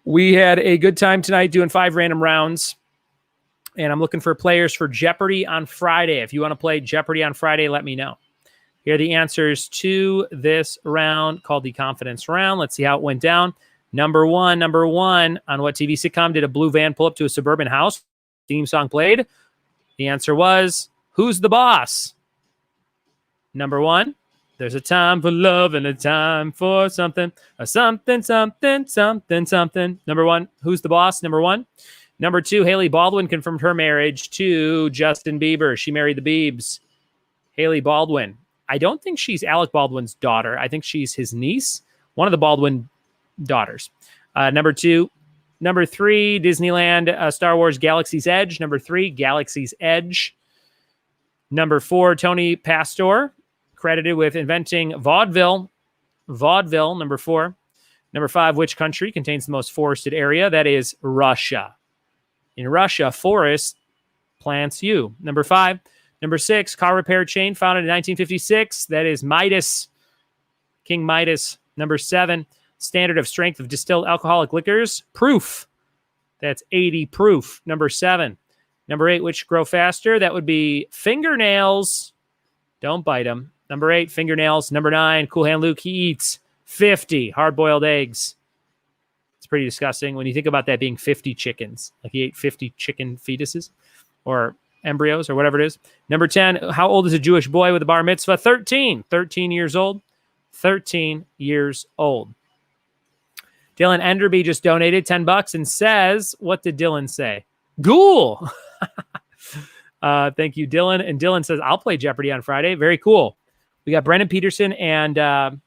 We had a good time tonight doing 5 random rounds, and I'm looking for players for Jeopardy on Friday. If you want to play Jeopardy on Friday, let me know. Here are the answers to this round called the Confidence Round. Let's see how it went down. Number one, on what TV sitcom did a blue van pull up to a suburban house? Theme song played. The answer was, Who's the Boss? Number 1, there's a time for love and a time for something. A something. Number 1, Who's the Boss? Number 1. Number 2, Haley Baldwin confirmed her marriage to Justin Bieber. She married the Biebs. Haley Baldwin. I don't think she's Alec Baldwin's daughter. I think she's his niece. One of the Baldwin daughters. Number 2. Number 3, Disneyland, Star Wars Galaxy's Edge. Number 3, Galaxy's Edge. Number 4, Tony Pastor, credited with inventing vaudeville. Vaudeville, number 4. Number 5, which country contains the most forested area? That is Russia. In Russia, forest plants you. Number 5. Number 6, car repair chain founded in 1956. That is Midas. King Midas. Number 7, standard of strength of distilled alcoholic liquors. Proof. That's 80 proof. Number 7. Number 8, which grow faster? That would be fingernails. Don't bite them. Number 8, fingernails. Number 9, Cool Hand Luke. He eats 50 hard-boiled eggs. It's pretty disgusting when you think about that being 50 chickens. Like he ate 50 chicken fetuses or embryos or whatever it is. Number 10, how old is a Jewish boy with a bar mitzvah? 13. 13 years old. 13 years old. Dylan Enderby just donated $10 and says, what did Dylan say? Ghoul. Thank you, Dylan. And Dylan says, I'll play Jeopardy on Friday. Very cool. We got Brendan Peterson and I'm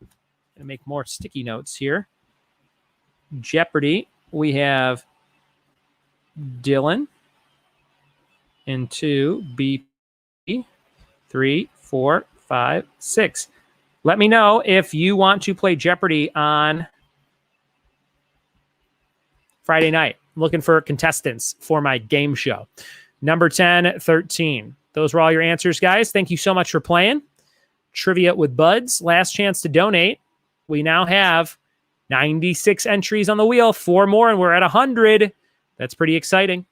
going to make more sticky notes here. Jeopardy. We have Dylan and 2, BP, 3, 4, 5, 6. Let me know if you want to play Jeopardy on Friday night. I'm looking for contestants for my game show. Number 10, 13. Those were all your answers, guys. Thank you so much for playing. Trivia with Buds. Last chance to donate. We now have 96 entries on the wheel. 4 more, and we're at 100. That's pretty exciting.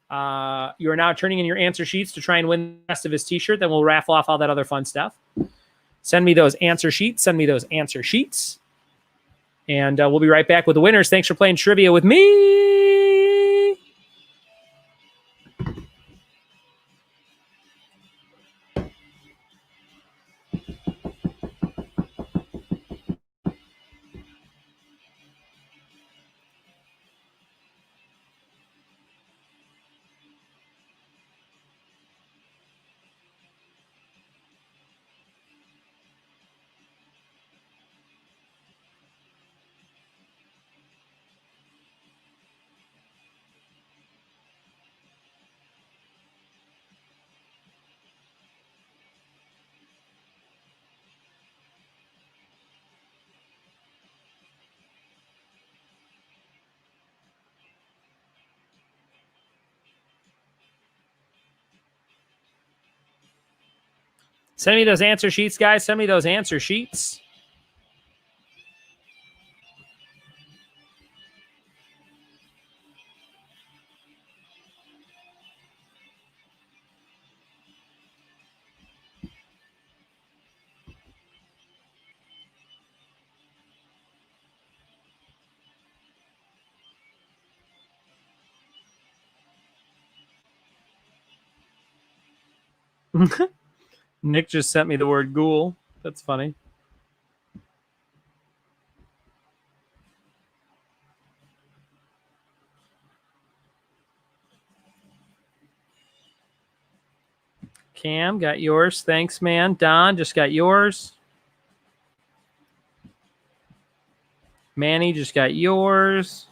You are now turning in your answer sheets to try and win the rest of his t-shirt. Then we'll raffle off all that other fun stuff. Send me those answer sheets. And we'll be right back with the winners. Thanks for playing trivia with me. Send me those answer sheets, guys. Send me those answer sheets. Nick just sent me the word ghoul. That's funny. Cam, got yours. Thanks, man. Don, just got yours. Manny, just got yours.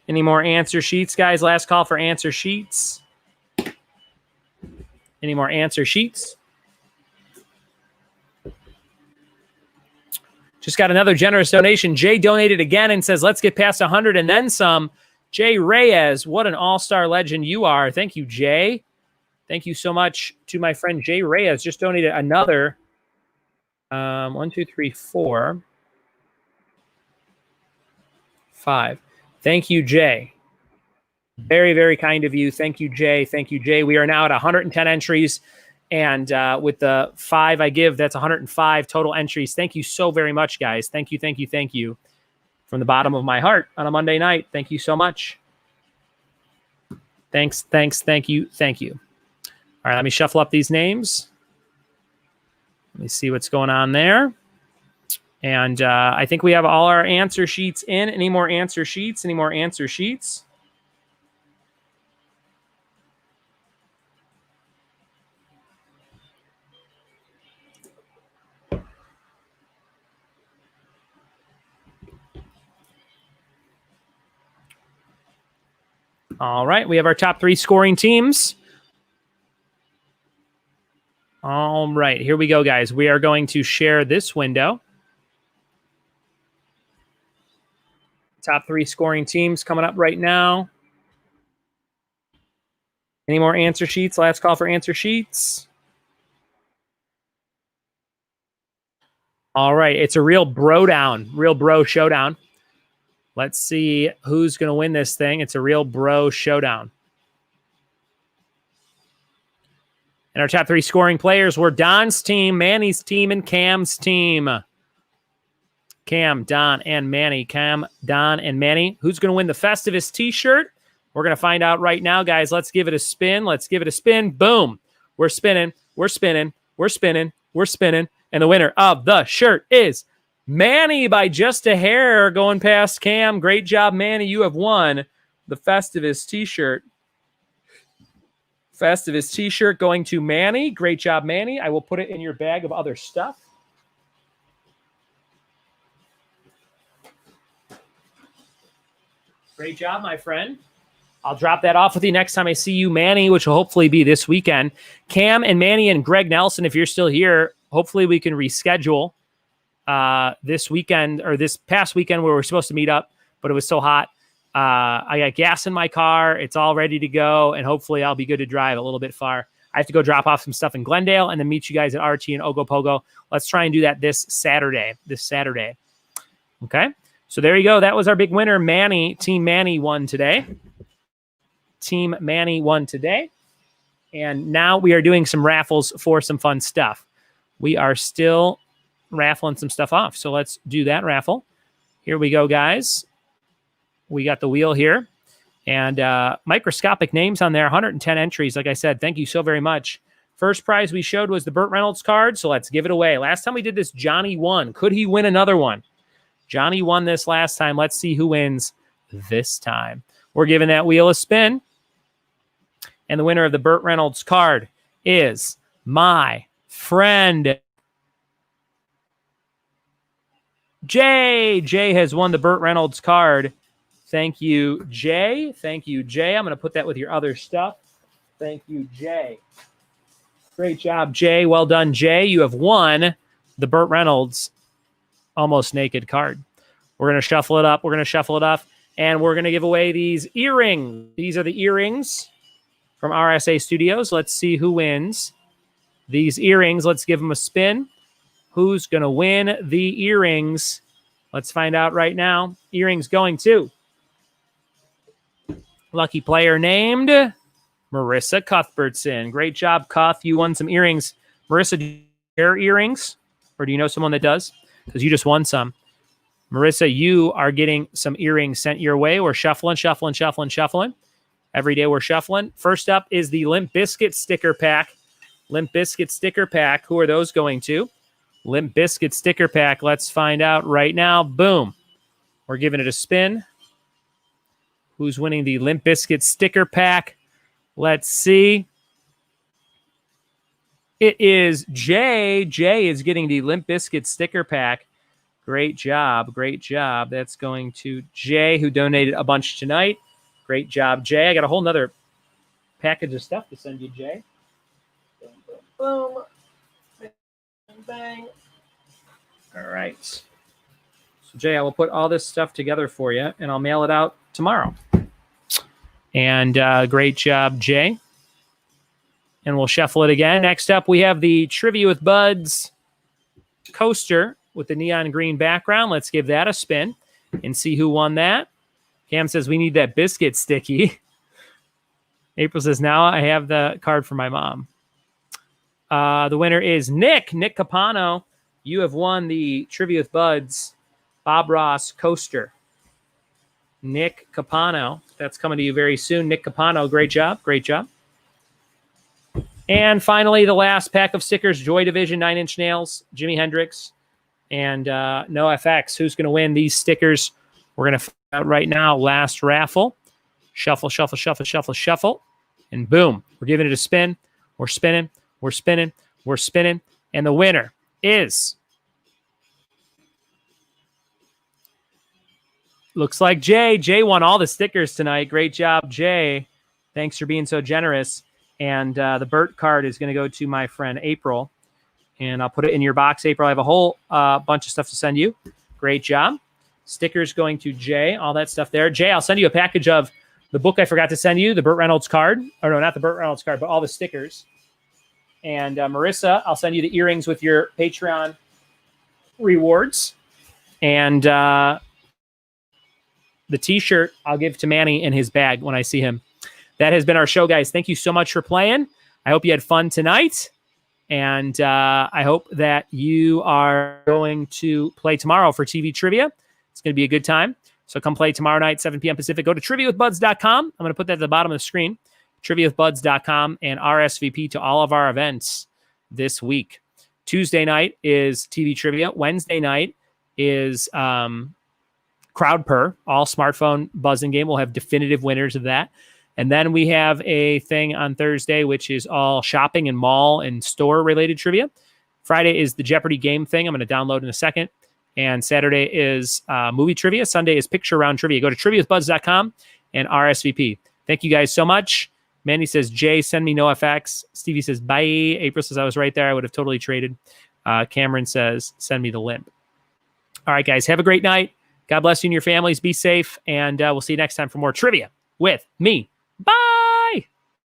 Any more answer sheets, guys? Last call for answer sheets. Any more answer sheets? Just got another generous donation. Jay donated again and says, let's get past 100 and then some. Jay Reyes, what an all-star legend you are. Thank you, Jay. Thank you so much to my friend Jay Reyes. Just donated another 1, 2, 3, 4, 5. Thank you, Jay. Very, very kind of you. Thank you, Jay. Thank you, Jay. We are now at 110 entries. And with the 5 I give, that's 105 total entries. Thank you so very much, guys. Thank you, thank you, thank you. From the bottom of my heart on a Monday night. Thank you so much. Thanks, thank you, thank you. All right, let me shuffle up these names. Let me see what's going on there. And I think we have all our answer sheets in. Any more answer sheets? Any more answer sheets? All right, we have our top 3 scoring teams. All right, here we go, guys. We are going to share this window. Top 3 scoring teams coming up right now. Any more answer sheets? Last call for answer sheets. All right, it's a real bro down, real bro showdown. Let's see who's going to win this thing. It's a real bro showdown. And our top 3 scoring players were Don's team, Manny's team, and Cam's team. Cam, Don, and Manny. Cam, Don, and Manny. Who's going to win the Festivus t-shirt? We're going to find out right now, guys. Let's give it a spin. Let's give it a spin. Boom. We're spinning. We're spinning. We're spinning. We're spinning. And the winner of the shirt is Manny by just a hair, going past Cam. Great job, Manny. You have won the Festivus t-shirt. Festivus t-shirt going to Manny. Great job, Manny. I will put it in your bag of other stuff. Great job, my friend. I'll drop that off with you next time I see you, Manny, which will hopefully be this weekend. Cam and Manny and Greg Nelson, if you're still here, hopefully we can reschedule this weekend or this past weekend where we're supposed to meet up, but it was so hot. I got gas in my car. It's all ready to go, and hopefully I'll be good to drive a little bit far. I have to go drop off some stuff in Glendale and then meet you guys at RT and Ogopogo. Let's try and do that this Saturday. Okay? So there you go. That was our big winner, Manny. Team Manny won today. Team Manny won today. And now we are doing some raffles for some fun stuff. We are still raffling some stuff off. So let's do that raffle. Here we go, guys. We got the wheel here. And microscopic names on there, 110 entries. Like I said, thank you so very much. First prize we showed was the Burt Reynolds card. So let's give it away. Last time we did this, Johnny won. Could he win another one? Johnny won this last time. Let's see who wins this time. We're giving that wheel a spin. And the winner of the Burt Reynolds card is my friend Jay. Jay has won the Burt Reynolds card. Thank you, Jay. Thank you, Jay. I'm going to put that with your other stuff. Thank you, Jay. Great job, Jay. Well done, Jay. You have won the Burt Reynolds almost naked card. We're going to shuffle it up. We're going to shuffle it up. And we're going to give away these earrings. These are the earrings from RSA Studios. Let's see who wins these earrings. Let's give them a spin. Who's going to win the earrings? Let's find out right now. Earrings going to lucky player named Marissa Cuthbertson. Great job, Cuth. You won some earrings. Marissa, do you wear earrings? Or do you know someone that does? Because you just won some. Marissa, you are getting some earrings sent your way. We're shuffling. Every day we're shuffling. First up is the Limp Bizkit sticker pack. Limp Bizkit sticker pack. Who are those going to? Limp Bizkit sticker pack. Let's find out right now. Boom. We're giving it a spin. Who's winning the Limp Bizkit sticker pack? Let's see. It is Jay. Jay is getting the Limp Bizkit sticker pack. Great job. Great job. That's going to Jay, who donated a bunch tonight. Great job, Jay. I got a whole nother package of stuff to send you, Jay. Boom, boom, boom. Bang, bang. All right. So, Jay, I will put all this stuff together for you, and I'll mail it out tomorrow. And great job, Jay. And we'll shuffle it again. Next up, we have the Trivia with Buds coaster with the neon green background. Let's give that a spin and see who won that. Cam says we need that biscuit sticky. April says, now I have the card for my mom. The winner is Nick Capano. You have won the Trivia with Buds Bob Ross coaster. Nick Capano. That's coming to you very soon. Nick Capano, great job. Great job. And finally, the last pack of stickers, Joy Division 9-inch nails, Jimi Hendrix, and NoFX. Who's going to win these stickers? We're going to find out right now. Last raffle. Shuffle, shuffle, shuffle, shuffle, shuffle. And boom, we're giving it a spin. We're spinning, we're spinning, we're spinning. And the winner is... looks like Jay. Jay won all the stickers tonight. Great job, Jay. Thanks for being so generous. And the Burt card is going to go to my friend April. And I'll put it in your box, April. I have a whole bunch of stuff to send you. Great job. Stickers going to Jay. All that stuff there. Jay, I'll send you a package of the book I forgot to send you, the Burt Reynolds card. Or no, not the Burt Reynolds card, but all the stickers. And Marissa, I'll send you the earrings with your Patreon rewards. And the T-shirt I'll give to Manny in his bag when I see him. That has been our show, guys. Thank you so much for playing. I hope you had fun tonight. And I hope that you are going to play tomorrow for TV Trivia. It's going to be a good time. So come play tomorrow night, 7 p.m. Pacific. Go to triviawithbuds.com. I'm going to put that at the bottom of the screen. Triviawithbuds.com and RSVP to all of our events this week. Tuesday night is TV Trivia. Wednesday night is Crowd Purr, all smartphone buzzing game. We'll have definitive winners of that. And then we have a thing on Thursday, which is all shopping and mall and store related trivia. Friday is the Jeopardy game thing. I'm going to download in a second. And Saturday is movie trivia. Sunday is picture round trivia. Go to triviawithbuds.com and RSVP. Thank you guys so much. Mandy says, Jay, send me NoFX. Stevie says, bye. April says, I was right there. I would have totally traded. Cameron says, send me the limp. All right, guys. Have a great night. God bless you and your families. Be safe. And we'll see you next time for more trivia with me. Bye.